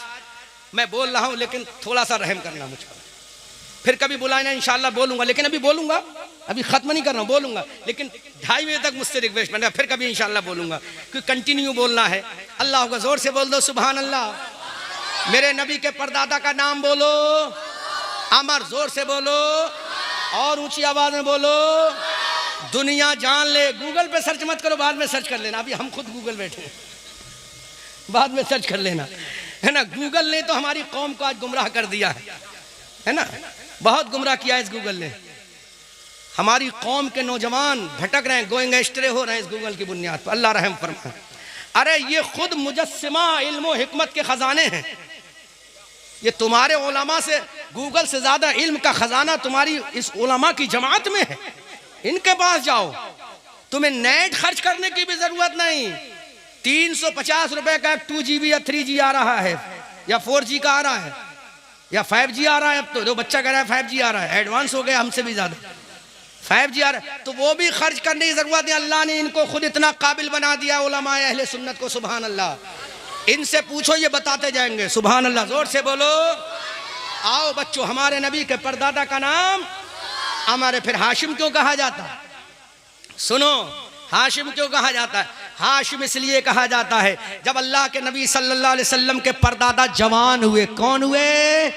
A: मैं बोल रहा हूं लेकिन थोड़ा सा रहम करना मुझ पर। फिर कभी बुलाना इंशाल्लाह बोलूंगा, लेकिन अभी बोलूंगा, अभी खत्म नहीं कर रहा हूं, बोलूंगा लेकिन 2:30 बजे तक मुझसे रिक्वेस्ट बनेगा, फिर कभी इंशाल्लाह बोलूंगा क्योंकि कंटिन्यू बोलना है। अल्लाह का जोर से बोल दो सुभान अल्लाह। मेरे नबी के परदादा का नाम बोलो, अमर। जोर से बोलो और ऊंची आवाज में बोलो, दुनिया जान ले। गूगल पे सर्च मत करो, बाद में सर्च कर लेना। अभी हम खुद गूगल बैठे हैं, बाद में सर्च कर लेना, है ना? गूगल ने तो हमारी कौम को आज गुमराह कर दिया है ना? बहुत गुमराह किया इस गूगल ने। हमारी कौम के नौजवान भटक रहे हैं, गोइंग एस्ट्रे हो रहे हैं इस गूगल की बुनियाद पर। अल्लाह रहम फरमाए। अरे ये खुद मुजस्सिमा इल्म और हिकमत के खजाने हैं। ये तुम्हारे उलमा से, गूगल से ज्यादा इल्म का खजाना तुम्हारी इस उलमा की जमात में है। इनके पास जाओ, तुम्हें नेट खर्च करने की भी जरूरत नहीं। 350 रुपए का 2GB या 3G आ रहा है, या 4G का आ रहा है, या 5G आ रहा है। अब तो जो बच्चा कह रहा है 5G आ रहा है, एडवांस हो गया हमसे भी ज्यादा। 5G आ रहा है तो वो भी खर्च करने की जरूरत नहीं। अल्लाह ने इनको खुद इतना काबिल बना दिया उलमा अहले सुन्नत को। सुभान अल्लाह। इनसे पूछो, ये बताते जाएंगे। सुभान अल्लाह। जोर से बोलो। आओ बच्चों, हमारे नबी के परदादा का नाम हमारे, फिर हाशिम क्यों कहा जाता? सुनो, हाशिम क्यों कहा जाता है? हाशिम इसलिए कहा जाता है जब अल्लाह के नबी सल्लल्लाहु अलैहि वसल्लम के परदादा जवान हुए। कौन हुए?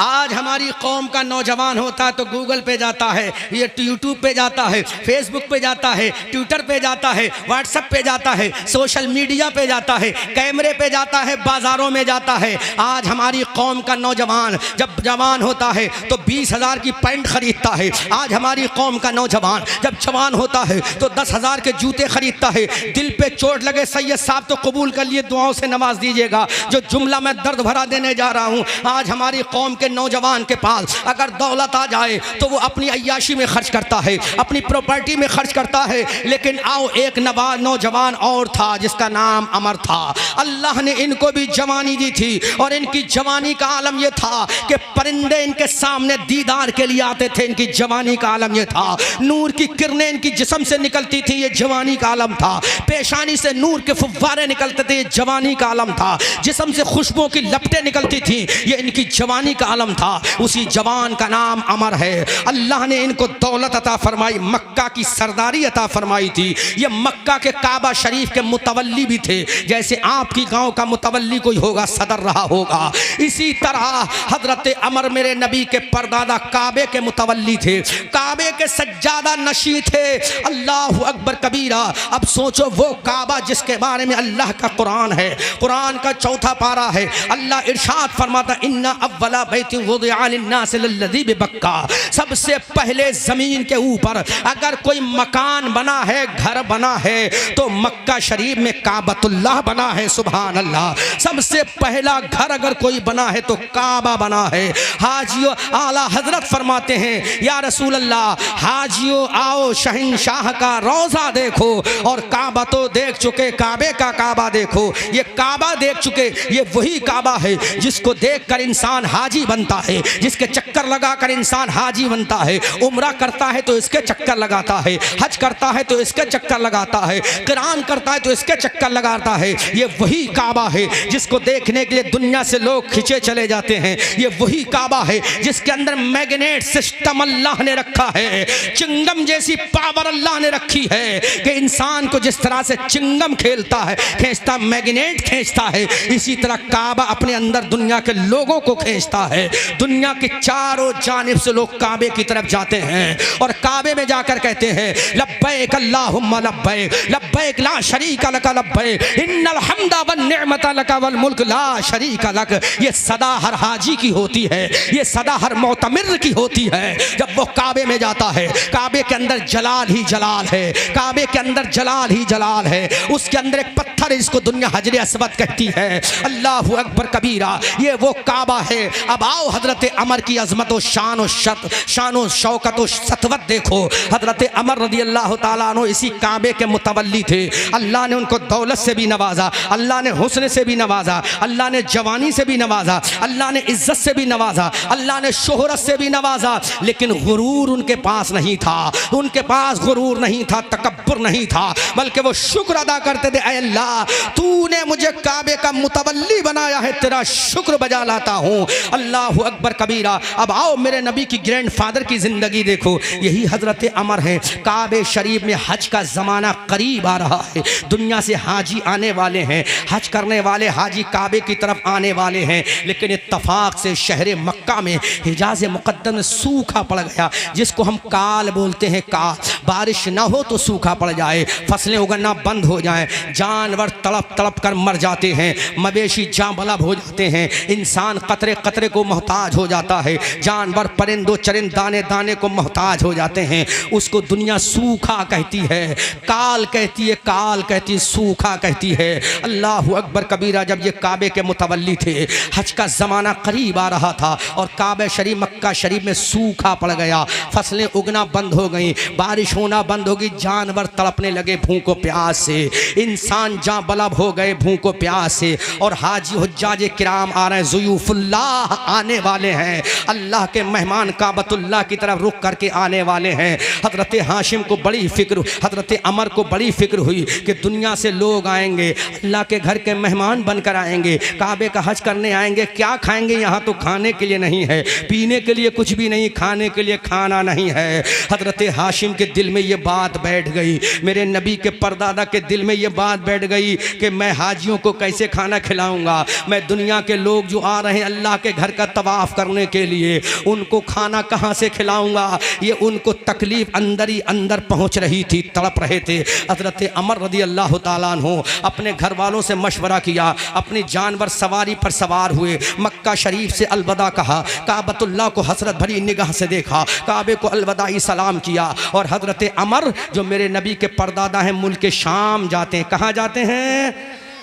A: आज हमारी कौम का नौजवान होता है तो गूगल पे जाता है, ये यूट्यूब पे जाता है, फेसबुक पे जाता है, ट्विटर पे जाता है, व्हाट्सएप पे जाता है, सोशल मीडिया पे जाता है, कैमरे पे जाता है, बाजारों में जाता है। आज हमारी कौम का नौजवान जब जवान होता है तो 20,000 की पैंट खरीदता है। आज हमारी कौम का नौजवान जब जवान होता है तो 10,000 के जूते खरीदता है। दिल पे चोट लगे सैयद साहब तो कबूल कर लिए, दुआओं से नवाज दीजिएगा। जो जुमला मैं दर्द भरा देने जा रहा हूँ, आज हमारी कौम के नौजवान के पास अगर दौलत आ जाए तो वो अपनी अय्याशी में खर्च करता है, अपनी प्रॉपर्टी में खर्च करता है। लेकिन आओ, एक नौजवान और था जिसका नाम अमर था। अल्लाह ने इनको भी जवानी दी थी और इनकी जवानी का आलम यह था कि परिंदे इनके सामने दीदार के लिए आते थे। इनकी जवानी का आलम यह था, नूर की किरणें इनकी जिस्म से निकलती थी, ये जवानी का आलम था। पेशानी से नूर के फुव्वारे निकलते थे, ये जवानी का आलम था। जिस्म से खुशबुओं की लपटें निकलती थी, ये इनकी जवानी का आलम था। उसी जवान का नाम अमर है। अल्लाह ने इनको दौलत अता फरमाई, मक्का की सरदारी अता फरमाई थी। ये मक्का के काबा शरीफ के मुतवल्ली भी थे, जैसे आपकी गांव का मुतवल्ली कोई होगा, सदर रहा होगा। इसी तरह हजरत अमर मेरे नबी के परदादा काबे के मुतवल्ली थे, काबे के सज्जादा नशी थे। अल्लाह अकबर कबीरा। अब सोचो, वो काबा जिसके बारे में अल्लाह का कुरान है, कुरान का 4था पारा है। अल्लाह इरशाद फरमाता, इन्ना अव्वला बैति वुदिअ लिन्नास लल्लज़ी बिबक्का। सबसे पहले जमीन के ऊपर अगर कोई मकान बना है, घर बना है, तो मक्का शरीफ में काबतुल्लाह बना है। सुभान अल्लाह। सबसे पहला घर अगर कोई बना है तो काबा बना है। हाजियों, आला हजरत फरमाते हैं, या रसूल अल्लाह, हाजियों आओ शहंशाह का रोजा देखो। और काबा तो देख चुके, काबे का काबा देखो। ये काबा देख चुके, ये वही काबा है जिसको देखकर इंसान हाजी बनता है, जिसके चक्कर लगाकर इंसान हाजी बनता है। उम्रा करता है तो इसके चक्कर लगाता है, हज करता है तो इसके चक्कर लगाता है, क़िरान करता है तो इसके चक्कर लगाता है। ये वही काबा है जिसको देखने के लिए दुनिया से लोग खिंचे चले जाते हैं। ये वही काबा है जिसके अंदर मैग्नेट सिस्टम अल्लाह ने रखा है, चिंगम जैसी पावर अल्लाह ने रखी है कि इंसान को जिस तरह से चिंगम खेलता है, खींचता, मैग्नेट खींचता है, इसी तरह काबा अपने अंदर दुनिया के लोगों को खींचता है। दुनिया की चारों जानिब से लोग काबे की तरफ जाते हैं और काबे में जाकर कहते हैं लब्बैक अल्लाहुम्मा लब्बैक, लब्बैक ला शरीका लक लब्बैक, इन्नल हम्दा वन निअमता लक वल मुल्क ला शरीका लक। ये सदा हर हाजी की होती है, ये सदा हर मोतमिर की होती है। जब वो काबे में जाता है, काबे के अंदर जलाल ही जलाल है, काबे के अंदर जलाल ही जलाल है। उसके अंदर एक पत्थर, इसको दुनिया हजरे अस्वद कहती है। अल्लाहु अकबर कबीरा, ये वो काबा है। अब आओ हजरत अमर की अजमत व शान व शौकत व सतवत देखो। हजरत अमर रदी अल्लाह ताला अन्हु इसी काबे के मुतवल्ली थे। अल्लाह ने उनको दौलत से भी नवाजा, अल्लाह ने हुस्न से भी नवाजा, अल्लाह ने जवानी से भी नवाजा, अल्लाह ने इज्जत से भी नवाजा, अल्लाह ने शोहरत से भी नवाजा। लेकिन गुरूर उनके पास नहीं था, उनके पास गुरूर नहीं था, तकब्बुर नहीं था, बल्कि वो शुक्र अदा करते थे, ऐ अल्लाह तूने मुझे काबे का मुतवल्ली बनाया है, तेरा शुक्र बजा लाता हूँ। अल्लाह अकबर कबीरा। अब आओ मेरे नबी की ग्रैंडफादर की ज़िंदगी देखो। यही हज़रत अमर हैं। काबे शरीफ में हज का ज़माना करीब आ रहा है, दुनिया से हाजी आने वाले हैं, हज करने वाले हाजी काबे की तरफ आने वाले हैं। लेकिन इत्तफाक से शहर मक्का में हिजाज़ मुक़द्दस में सूखा पड़ गया, जिसको हम काल बोलते हैं। काल, बारिश ना हो तो सूखा पड़ जाए, फसलें उगना बंद हो जाएं, जानवर तड़प तड़प कर मर जाते हैं, मवेशी जांबलब हो जाते हैं, इंसान कतरे कतरे को मोहताज हो जाता है, जानवर परिंदों चरिंद दाने दाने को मोहताज हो जाते हैं। उसको दुनिया सूखा कहती है, काल कहती है, काल कहती है, सूखा कहती है। अल्लाह अकबर कबीरा। जब ये काबे के मुतवल्ली थे, हज का ज़माना करीब आ रहा था और काबे शरीफ मक्का शरीफ में सूखा पड़ गया, फसलें उगना बंद हो गई, बारिश होना बंद हो गई, जानवर तड़पने लगे भूखों प्यास से, इंसान जांबलब हो गए भूखों प्यास से। और हाजी हुज्जाज किराम आ रहे हैं, ज़ुयूफुल्लाह आने वाले हैं, अल्लाह के मेहमान काबतुल्लाह की तरफ रुख करके आने वाले हैं। हज़रत हाशिम को बड़ी फ़िक्र, हज़रत अमर को बड़ी फ़िक्र हुई कि दुनिया से लोग आएंगे, अल्लाह के घर के मेहमान बनकर आएंगे, काबे का हज करने आएंगे, क्या खाएंगे? यहाँ तो खाने के लिए नहीं है, पीने के लिए कुछ भी नहीं, खाने के लिए खाना नहीं है। हज़रत हाशिम के दिल में ये बात बैठ गई, मेरे नबी के परदादा के दिल में ये बात बैठ गई कि मैं हाजियों को कैसे खाना खिलाऊंगा, मैं दुनिया के लोग जो आ रहे हैं अल्लाह के घर का तवाफ़ करने के लिए, उनको खाना कहाँ से खिलाऊंगा? ये उनको तकलीफ़ अंदर ही अंदर पहुँच रही थी, तड़प रहे थे। हज़रत अमर रज़ी अल्लाह ताला अन्हु अपने घर वालों से मशवरा किया, अपनी जानवर सवारी पर सवार हुए, मक्का शरीफ से अलविदा कहा, काबतुल्लाह को हसरत भरी निगाह से देखा, काबे को अलविदाई सलाम किया। और हज़रत अमर जो मेरे नबी के परदादा हैं, मुल्क शाम जाते हैं। कहाँ जाते हैं?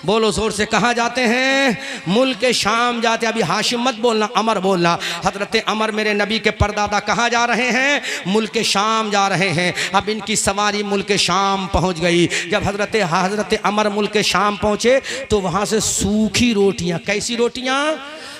A: बोलो ज़ोर से, कहाँ जाते हैं? मुल्क शाम जाते। अभी हाशिम मत बोलना, अमर बोलना। हज़रत अमर मेरे नबी के परदादा कहाँ जा रहे हैं? मुल्क शाम जा रहे हैं। अब इनकी सवारी मुल्क शाम पहुँच गई। जब हज़रत अमर मुल्क शाम पहुँचे तो वहाँ से सूखी रोटियाँ, कैसी रोटियाँ?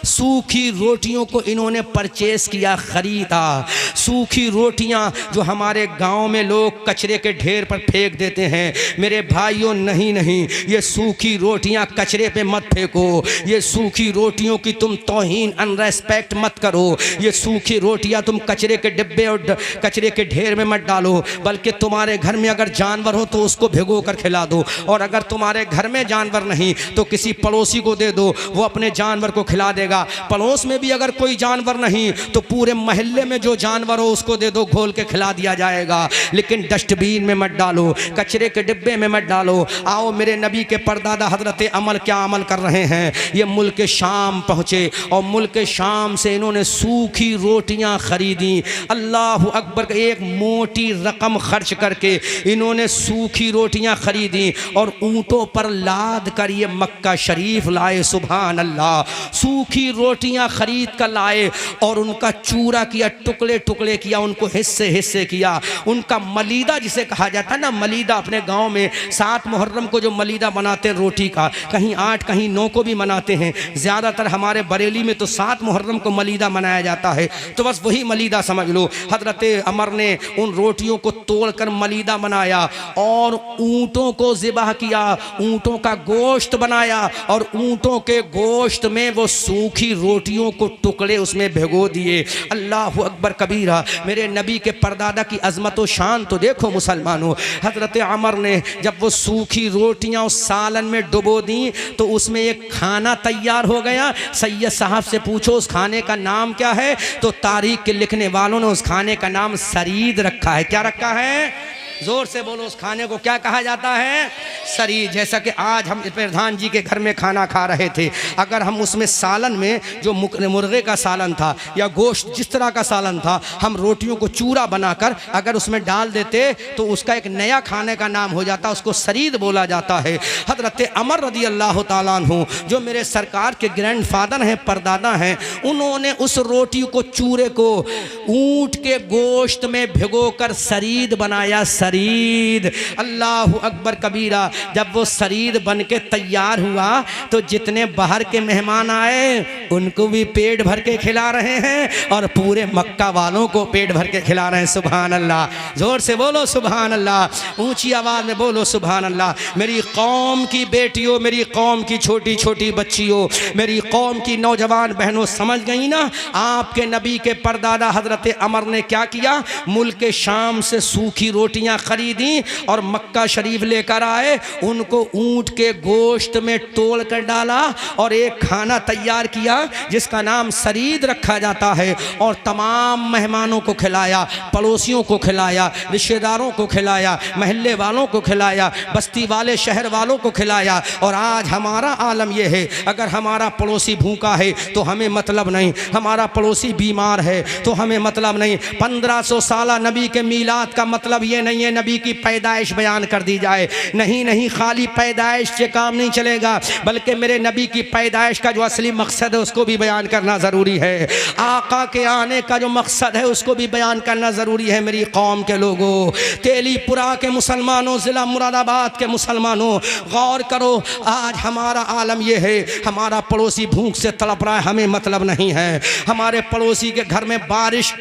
A: सूखी रोटियों को इन्होंने परचेस किया, ख़रीदा। सूखी रोटियां जो हमारे गांव में लोग कचरे के ढेर पर फेंक देते हैं, मेरे भाइयों नहीं नहीं, ये सूखी रोटियां कचरे पे मत फेंको, ये सूखी रोटियों की तुम तौहीन अनरेस्पेक्ट मत करो, ये सूखी रोटियां तुम कचरे के डिब्बे और कचरे के ढेर में मत डालो, बल्कि तुम्हारे घर में अगर जानवर हो तो उसको भिगो कर खिला दो, और अगर तुम्हारे घर में जानवर नहीं तो किसी पड़ोसी को दे दो, वो अपने जानवर को खिला देगा। पड़ोस में भी अगर कोई जानवर नहीं तो पूरे मोहल्ले में जो जानवर हो उसको दे दो, घोल के खिला दिया जाएगा। लेकिन डस्टबिन में मत डालो, कचरे के डिब्बे में मत डालो। आओ मेरे नबी के परदादा हजरत अमल क्या अमल कर रहे हैं? ये मुल्क शाम पहुँचे और मुल्क शाम से इन्होंने सूखी रोटियाँ खरीदी। अल्लाह अकबर, एक मोटी रकम खर्च करके इन्होंने सूखी रोटियाँ खरीदी और ऊँटों पर लाद कर ये मक्का शरीफ लाए। सुभान अल्लाह। सूखी सूखी रोटियां खरीद कर लाए और उनका चूरा किया, टुकड़े टुकड़े किया, उनको हिस्से हिस्से किया। उनका मलीदा जिसे कहा जाता है ना, मलीदा अपने गांव में 7 मुहर्रम को जो मलीदा बनाते हैं रोटी का, कहीं 8 कहीं 9 को भी मनाते हैं। ज़्यादातर हमारे बरेली में तो 7 मुहर्रम को मलीदा मनाया जाता है, तो बस वही मलीदा समझ लो। हजरत अमर ने उन रोटियों को तोड़कर मलीदा बनाया और ऊँटों को ज़िबह किया, ऊँटों का गोश्त बनाया और ऊँटों के गोश्त में वो सूखी रोटियों को टुकड़े उसमें भिगो दिए। अल्लाह अकबर कबीरा। मेरे नबी के परदादा की अजमत व शान तो देखो मुसलमानों। हजरत अमर ने जब वो सूखी रोटियां उस सालन में डुबो दी तो उसमें एक खाना तैयार हो गया। सैयद साहब से पूछो उस खाने का नाम क्या है, तो तारीख के लिखने वालों ने उस खाने का नाम सरीद रखा है। क्या रखा है? जोर से बोलो, उस खाने को क्या कहा जाता है? सरीद। जैसा कि आज हम प्रधान जी के घर में खाना खा रहे थे, अगर हम उसमें सालन में जो मुर्गे का सालन था या गोश्त जिस तरह का सालन था, हम रोटियों को चूरा बनाकर अगर उसमें डाल देते तो उसका एक नया खाने का नाम हो जाता, उसको सरीद बोला जाता है। हजरत अमर रदी अल्लाह ताला अन्हु जो मेरे सरकार के ग्रैंडफादर हैं, परदादा हैं, उन्होंने उस रोटी को, चूरे को ऊँट के गोश्त में भिगोकर सरीद बनाया। सरीद। अल्लाह अकबर कबीरा। जब वो सरीद बन के तैयार हुआ तो जितने बाहर के मेहमान आए उनको भी पेट भर के खिला रहे हैं और पूरे मक्का वालों को पेट भर के खिला रहे हैं। सुभान अल्लाह। जोर से बोलो सुभान अल्लाह, ऊंची आवाज में बोलो सुभान अल्लाह। मेरी कौम की बेटियों, मेरी कौम की छोटी छोटी बच्चियों, मेरी कौम की नौजवान बहनों, समझ गई ना? आपके नबी के परदादा हजरत अमर ने क्या किया? मुल्क शाम से सूखी रोटियां खरीदी और मक्का शरीफ लेकर आए, उनको ऊंट के गोश्त में तोड़ कर डाला और एक खाना तैयार किया जिसका नाम सरीद रखा जाता है, और तमाम मेहमानों को खिलाया, पड़ोसियों को खिलाया, रिश्तेदारों को खिलाया, महल्ले वालों को खिलाया, बस्ती वाले शहर वालों को खिलाया। और आज हमारा आलम यह है, अगर हमारा पड़ोसी भूखा है तो हमें मतलब नहीं, हमारा पड़ोसी बीमार है तो हमें मतलब नहीं। 1500 साल नबी के मीलाद का मतलब ये नहीं है नबी की पैदाइश बयान कर दी जाए, नहीं नहीं, खाली पैदाइश से काम नहीं चलेगा, बल्कि मेरे नबी की पैदाइश का जो असली मकसद है उसको भी बयान करना ज़रूरी है। आका के आने का जो मकसद है उसको भी बयान करना ज़रूरी है। मेरी कौम के लोगों, तेलीपुरा के मुसलमानों, ज़िला मुरादाबाद के मुसलमानों, गौर करो, आज हमारा आलम यह है, हमारा पड़ोसी भूख से तड़प रहा है, हमें मतलब नहीं है। हमारे पड़ोसी के घर में बारिश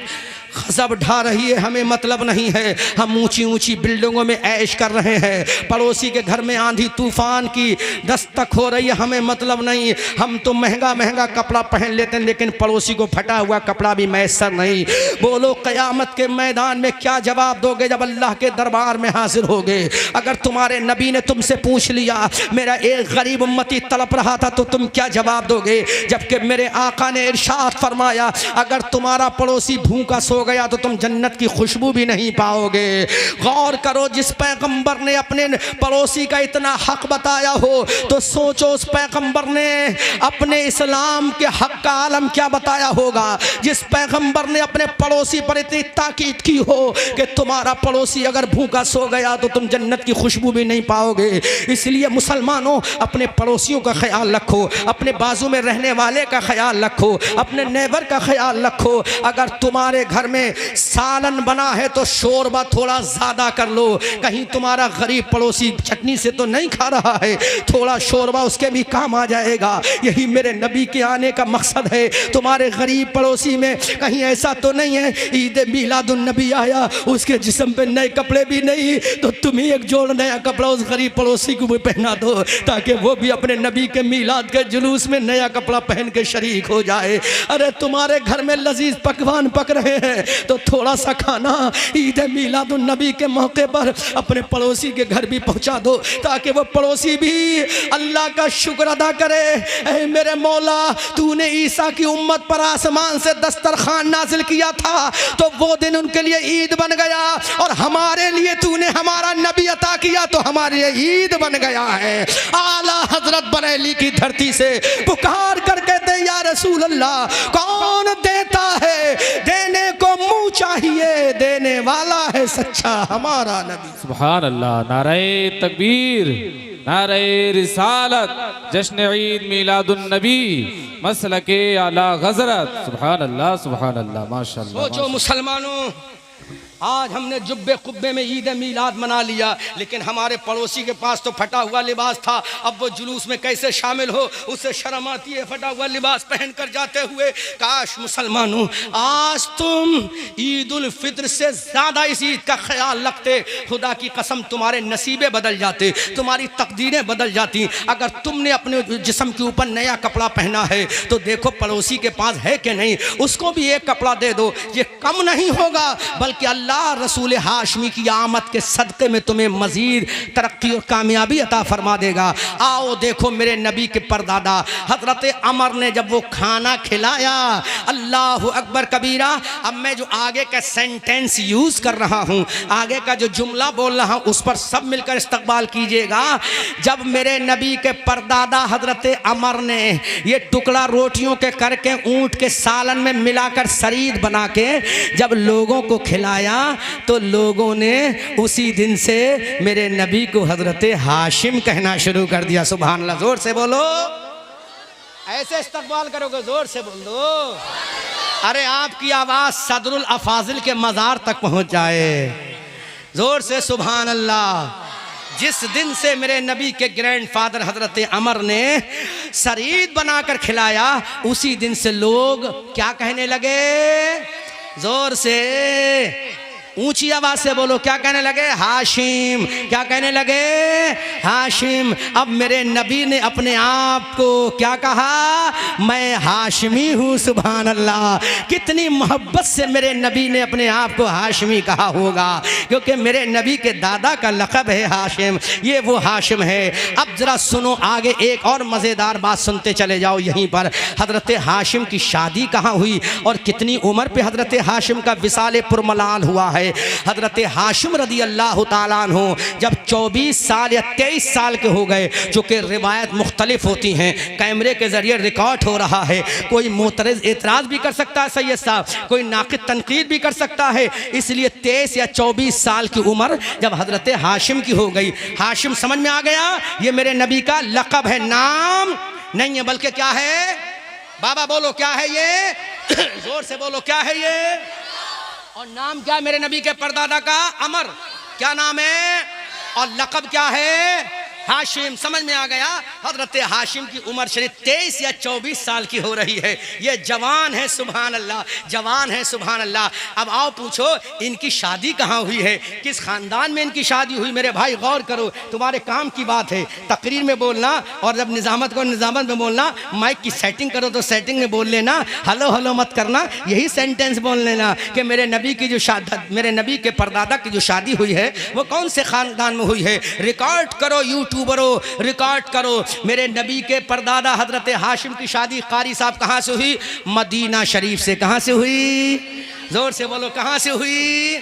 A: खजब ढा रही है, हमें मतलब नहीं है। हम ऊंची ऊंची बिल्डिंगों में ऐश कर रहे हैं, पड़ोसी के घर में आंधी तूफान की दस्तक हो रही है, हमें मतलब नहीं। हम तो महंगा महंगा कपड़ा पहन लेते हैं लेकिन पड़ोसी को फटा हुआ कपड़ा भी मैसर नहीं। बोलो क़यामत के मैदान में क्या जवाब दोगे जब अल्लाह के दरबार में हाजिर होगे? अगर तुम्हारे नबी ने तुमसे पूछ लिया मेरा एक गरीब उम्मती तड़प रहा था तो तुम क्या जवाब दोगे? जबकि मेरे आका ने इरशाद फरमाया अगर तुम्हारा पड़ोसी भूखा सो गया तो तुम जन्नत की खुशबू भी नहीं पाओगे। गौर करो, जिस पैगंबर ने अपने पड़ोसी का इतना हक बताया हो तो सोचो उस पैगंबर ने अपने इस्लाम के हक का आलम क्या बताया होगा। जिस पैगंबर ने अपने पड़ोसी पर इतनी ताकीद की हो कि तुम्हारा पड़ोसी अगर भूखा सो गया तो तुम जन्नत की खुशबू भी नहीं पाओगे। इसलिए मुसलमानों, अपने पड़ोसियों का ख्याल रखो, अपने बाजू में रहने वाले का ख्याल रखो, अपने नेबर का ख्याल रखो। अगर तुम्हारे घर में सालन बना है तो शोरबा थोड़ा ज्यादा कर लो, कहीं तुम्हारा गरीब पड़ोसी चटनी से तो नहीं खा रहा है, थोड़ा शोरबा उसके भी काम आ जाएगा। यही मेरे नबी के आने का मकसद है। तुम्हारे गरीब पड़ोसी में कहीं ऐसा तो नहीं है ईद मिलादुन नबी आया उसके जिस्म पे नए कपड़े भी नहीं, तो तुम ही एक जोड़ नया कपड़ा उस गरीब पड़ोसी को भी पहना दो ताकि वो भी अपने नबी के मिलाद के जुलूस में नया कपड़ा पहन के शरीक हो जाए। अरे तुम्हारे घर में लजीज पकवान पक रहे हैं तो थोड़ा सा खाना ईद मिलादुन नबी के मौके पर अपने पड़ोसी के घर भी पहुंचा दो ताकि वो पड़ोसी भी अल्लाह का शुक्र अदा करे। ऐ मेरे मौला, तूने ईसा की उम्मत पर आसमान से दस्तरखान नाजिल किया था तो वो दिन उनके लिए ईद बन गया, और हमारे लिए तूने हमारा नबी अता किया तो हमारे लिए ईद बन गया है। आला हजरत बरेली की धरती से पुकार कर कहते हैं या रसूल अल्लाह, कौन देता है? देने को मुंह चाहिए, देने वाला है सच्चा हमारा नबी।
B: सुभान अल्लाह। नारे तकबीर, नारे रिसालत जश्न ईद मिलादुन नबी मसलके आला हजरत। सुभान अल्लाह माशाअल्लाह।
A: सोचो मुसलमानों, आज हमने जुब्बे कुब्बे में ईद मिलाद मना लिया, लेकिन हमारे पड़ोसी के पास तो फटा हुआ लिबास था। अब वो जुलूस में कैसे शामिल हो, उससे शर्म आती है फटा हुआ लिबास पहन कर जाते हुए। काश मुसलमानों आज तुम ईद उल फित्र से ज़्यादा इस ईद का ख्याल रखते। खुदा की कसम तुम्हारे नसीबे बदल जाते, तुम्हारी तकदीरें बदल जाती। अगर तुमने अपने जिस्म के ऊपर नया कपड़ा पहना है तो देखो पड़ोसी के पास है कि नहीं, उसको भी एक कपड़ा दे दो। ये कम नहीं होगा, बल्कि अल्लाह रसूल हाशमी की आमद के सदक़े में तुम्हें मजीद तरक्की और कामयाबी अता फरमा देगा। आओ देखो मेरे नबी के परदादा हजरत अमर ने जब वो खाना खिलाया, अल्लाह अकबर कबीरा। अब मैं जो आगे का सेंटेंस यूज कर रहा हूँ, आगे का जो जुमला बोल रहा हूँ, उस पर सब मिलकर इस्तकबाल कीजिएगा। जब मेरे नबी के परदादा हजरत अमर ने ये टुकड़ा रोटियों के करके ऊंट के सालन में मिलाकर शरीर बना के जब लोगों को खिलाया, तो लोगों ने उसी दिन से मेरे नबी को हजरत हाशिम कहना शुरू कर दिया। सुभान अल्लाह, जोर से बोलो। ऐसे इस्तकबाल करोगे, जोर से बोल दो। अरे आपकी आवाज सदरुल अफाजिल के मज़ार तक पहुंच जाए, जोर से सुभान अल्लाह। जिस दिन से मेरे नबी के ग्रैंडफादर हजरत अमर ने शरीर बनाकर खिलाया, उसी दिन से लोग क्या कहने लगे, जोर से ऊंची आवाज से बोलो, क्या कहने लगे, हाशिम। क्या कहने लगे, हाशिम। अब मेरे नबी ने अपने आप को क्या कहा, मैं हाशिमी हूँ। सुभान अल्लाह, कितनी मोहब्बत से मेरे नबी ने अपने आप को हाशिमी कहा होगा, क्योंकि मेरे नबी के दादा का लक़ब है हाशिम। ये वो हाशिम है। अब जरा सुनो, आगे एक और मज़ेदार बात सुनते चले जाओ। यहीं पर हजरत हाशिम की शादी कहाँ हुई और कितनी उम्र पे हजरत हाशिम का विसाल पुरमलाल हुआ है। हजरत हाशिम रदी अल्लाह ताला अन्हु जब 24 साल या 23 साल के हो गए, चूँकि रिवायत मुख्तलिफ होती हैं, कैमरे के ज़रिए रिकॉर्ड हो रहा है, कोई मोतरज़ एतराज़ भी कर सकता है सैयद साहब, कोई नाक़िद तनकीद भी कर सकता है। इसलिए 23 या 24 साल की उम्र जब हजरत हाशिम की हो गई, हाशिम समझ में आ गया ये मेरे नबी का लक़ब है, नाम नहीं है, बल्कि क्या है, बाबा बोलो क्या है ये, जोर से बोलो क्या है ये, और नाम क्या है मेरे नबी के परदादा का, अमर। क्या नाम है और लक़ब क्या है, हाशिम। समझ में आ गया। हजरत हाशिम की उम्र शरीफ 23 या 24 साल की हो रही है। ये जवान है, सुभान अल्लाह, जवान है, सुभान अल्लाह। अब आओ पूछो इनकी शादी कहाँ हुई है, किस ख़ानदान में इनकी शादी हुई। मेरे भाई गौर करो, तुम्हारे काम की बात है तकरीर में बोलना, और जब निज़ामत को निज़ामत में बोलना, माइक की सेटिंग करो तो सेटिंग में बोल लेना, हलो हलो मत करना, यही सेंटेंस बोल लेना कि मेरे नबी की जो शादी, मेरे नबी के परदादा की जो शादी हुई है वो कौन से ख़ानदान में हुई है। रिकॉर्ड करो यूट्यूबरो, रिकॉर्ड करो। मेरे नबी के परदादा हजरत हाशिम की शादी कारी साहब कहाँ से हुई, मदीना शरीफ से। कहाँ से हुई, जोर से बोलो कहाँ से हुई।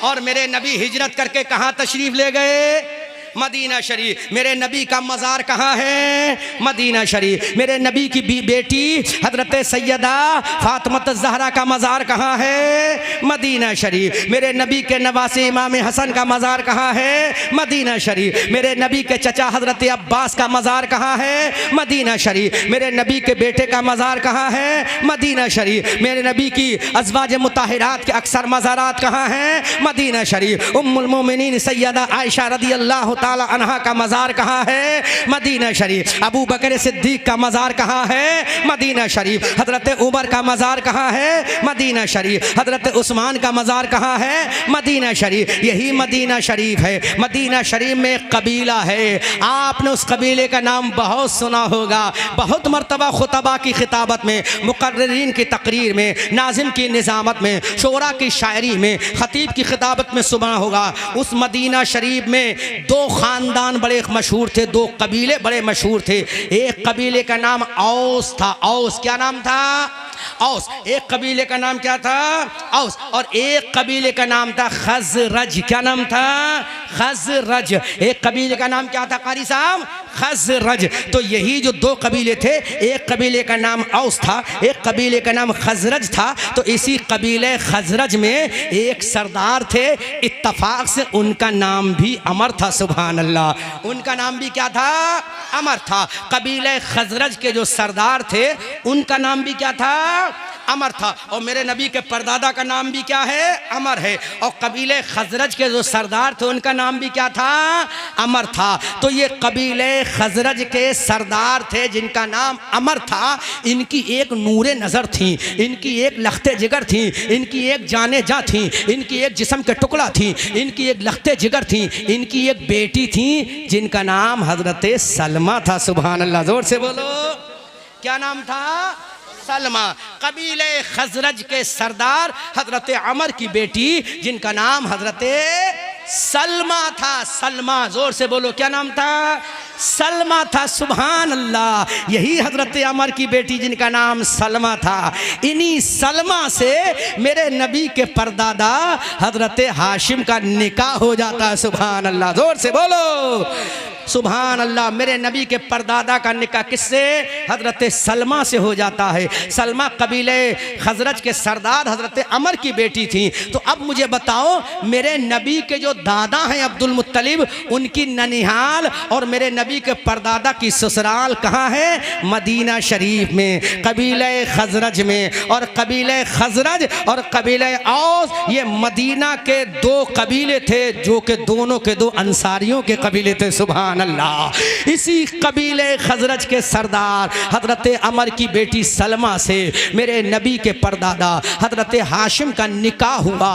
A: और मेरे नबी हिजरत करके कहाँ तशरीफ ले गए, मदीना शरीफ। मेरे नबी का मज़ार कहाँ है, मदीना शरीफ। मेरे नबी की बेटी हजरत सैयदा फातिमा ज़हरा का मज़ार कहाँ है, मदीना शरीफ। मेरे नबी के नवासे इमाम हसन का मज़ार कहाँ है, मदीना शरीफ। मेरे नबी के चचा हजरत अब्बास का मज़ार कहाँ है, मदीना शरीफ। मेरे नबी के बेटे का मज़ार कहाँ है, मदीना शरीफ। मेरे नबी की अज़वाज मुताहिरात के अक्सर मज़ारात कहाँ हैं, मदीना शरीफ। उम्मुल मोमिनीन सैयदा आयशा रदी अल्लाह ताला अन्हा का मज़ार कहाँ है, मदीना शरीफ। अबू बकर सिद्दीक का मज़ार कहाँ है, मदीना शरीफ। हजरत उमर का मज़ार कहाँ है, मदीना शरीफ। हजरत उस्मान का मज़ार कहाँ है, मदीना शरीफ। यही मदीना शरीफ है। मदीना शरीफ में एक कबीला है, आपने उस कबीले का नाम बहुत सुना होगा। बहुत मरतबा खुतबा की खिताबत में, मुकर्रिरीन की तकरीर में, नाज़िम की निज़ामत में, शोरा की शायरी में, खतीब की खिताबत में सुना होगा। उस मदीना शरीफ में दो ख़ानदान बड़े मशहूर थे, दो कबीले बड़े मशहूर थे। एक कबीले का नाम औस था, औस। क्या नाम था, औस। एक कबीले का नाम क्या था, औस। और एक कबीले का नाम था खज़रज। क्या नाम था, खज़रज। एक कबीले का नाम क्या था कारी साहब, खजरज। तो यही जो दो कबीले थे, एक कबीले का नाम औस था, एक कबीले का नाम खजरज था। तो इसी कबीले खजरज में एक सरदार थे, इत्तफाक से उनका नाम भी अमर था। सुभान अल्लाह, उनका नाम भी क्या था? अमर था। कबीले खजरज के जो सरदार थे उनका नाम भी क्या था? अमर था। और मेरे नबी के परदादा का नाम भी क्या है? अमर है। और कबीले खजरज के जो सरदार थे उनका नाम भी क्या था? अमर था। तो ये कबीले खजरज के सरदार थे जिनका नाम अमर था। इनकी एक नूरे नज़र थी, इनकी एक लखते जिगर थी, इनकी एक जाने जा थी, इनकी एक जिस्म के टुकड़ा थी, इनकी एक लखते जिगर थी, इनकी एक बेटी थी जिनका नाम हजरत सलमा था। सुभान अल्लाह, जोर से बोलो, क्या नाम था? सलमा। कबीले खजरज के सरदार हजरत अमर की बेटी जिनका नाम हजरत सलमा था। सलमा, जोर से बोलो, क्या नाम था? सलमा था। सुभान अल्लाह, यही हजरत अमर की बेटी जिनका नाम सलमा था। इन्हीं सलमा से मेरे नबी के परदादा हजरत हाशिम का निकाह हो जाता है। सुभान अल्लाह, जोर से बोलो सुभान अल्लाह। मेरे नबी के परदादा का निकाह किससे? हजरत सलमा से हो जाता है। सलमा कबीले खजरज के सरदार हजरत अमर की बेटी थी। तो अब मुझे बताओ, मेरे नबी के जो दादा हैं अब्दुल मुत्तलिब, उनकी ननिहाल और मेरे नबी के परदादा की ससुराल कहाँ है? मदीना शरीफ में, कबीले खजरज में। और कबीले खजरज और कबीले औस, ये मदीना के दो कबीले थे जो कि दोनों के दो अंसारियों के कबीले थे। सुभान अल्लाह। इसी कबीले खजरज के सरदार हजरत अमर की बेटी सलमा से मेरे नबी के परदादा हजरत हाशिम का निकाह हुआ।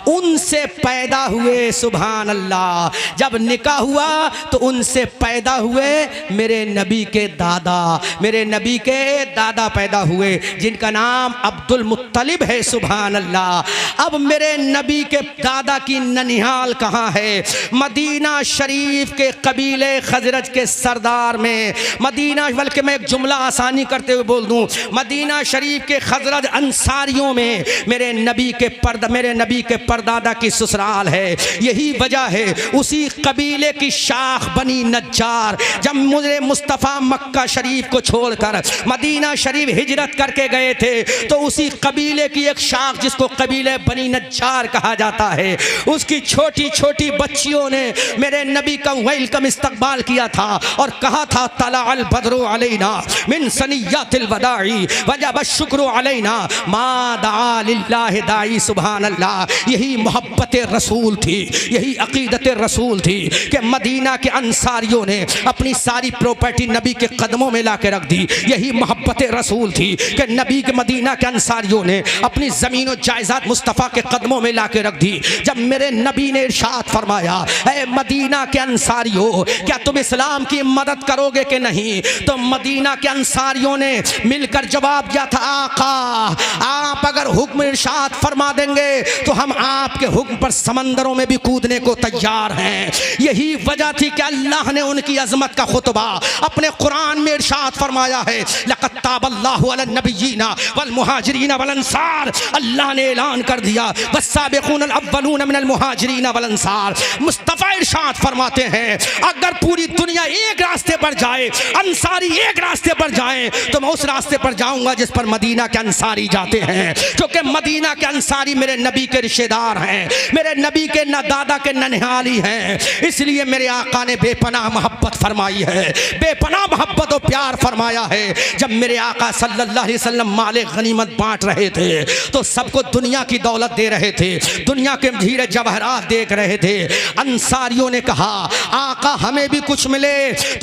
A: उनसे पैदा हुए। सुभान अल्लाह। जब निकाह हुआ तो उनसे पैदा हुए मेरे नबी के दादा, मेरे नबी के दादा पैदा हुए जिनका नाम अब्दुल मुत्तलिब है। सुभान अल्लाह। अब मेरे नबी के दादा की ननिहाल कहाँ है? मदीना शरीफ के कबीले खजरज के सरदार में। मदीना, बल्कि मैं एक जुमला आसानी करते हुए बोल दूं, मदीना शरीफ के खजरज अंसारियों में मेरे नबी के परदादा की ससुराल है। यही वजह है, उसी कबीले की शाख बनी नज्जार जब मुझे मुस्तफ़ा मक्का शरीफ को छोड़कर मदीना शरीफ हिजरत करके गए थे, तो उसी कबीले की एक शाख जिसको कबीले बनी नज्जार कहा जाता है, उसकी छोटी छोटी बच्चियों ने मेरे नबी का वेलकम इस्तकबाल किया था और कहा था तला अल बद्रु अलैना मिन सनिय्यतिल वदाई वजब शुक्र अलैना मा दा लिल्लाहि दाई। सुभान अल्लाह। यही मोहब्बत रसूल थी, यही अकीदत रसूल थी कि मदीना के अंसारियों ने अपनी सारी प्रॉपर्टी नबी के कदमों में ला के रख दी। यही मोहब्बत रसूल थी कि नबी के मदीना के अंसारियों ने अपनी ज़मीन और जायदाद मुस्तफ़ा के कदमों में ला के रख दी। जब मेरे नबी ने इरशाद फरमाया, ऐ मदीना के अंसारियों, क्या तुम इस्लाम की मदद करोगे कि नहीं? तो मदीना के अंसारियों ने मिलकर जवाब दिया था, आका आप अगर हुक्म इरशाद फरमा देंगे तो हम आपके हुक्म पर समंदरों में भी कूदने को तैयार हैं। यही वजह थी कि अल्लाह ने उनकी अजमत का खुतबा अपने कुरान में इरशाद फरमाया है, लक़द ताबल्लाहु अलन नबिय्यीना वल मुहाजिरीना वल अंसार। अल्लाह ने ऐलान कर दिया, वस्साबिक़ूनल अव्वलूना मिनल मुहाजिरीना वल अंसार। मुस्तफ़ा इरशाद फरमाते हैं, अगर पूरी दुनिया एक रास्ते पर जाए, अंसारी एक रास्ते पर जाए, तो मैं उस रास्ते पर जाऊंगा जिस पर मदीना के अंसारी जाते हैं, क्योंकि मदीना के अंसारी मेरे नबी के रिश्तेदार हैं, मेरे नबी के न दादा के ननिहाली हैं। इसलिए मेरे आका ने बेपनाह मोहब्बत फरमाई है, बेपनाह मोहब्बत और प्यार फरमाया है। जब मेरे आका सल्लल्लाहु अलैहि वसल्लम माले गनीमत बांट रहे थे तो सबको दुनिया की दौलत दे रहे थे, दुनिया के हीरे जवाहरात देख रहे थे। अंसारियों ने कहा, आका हमें भी कुछ मिले।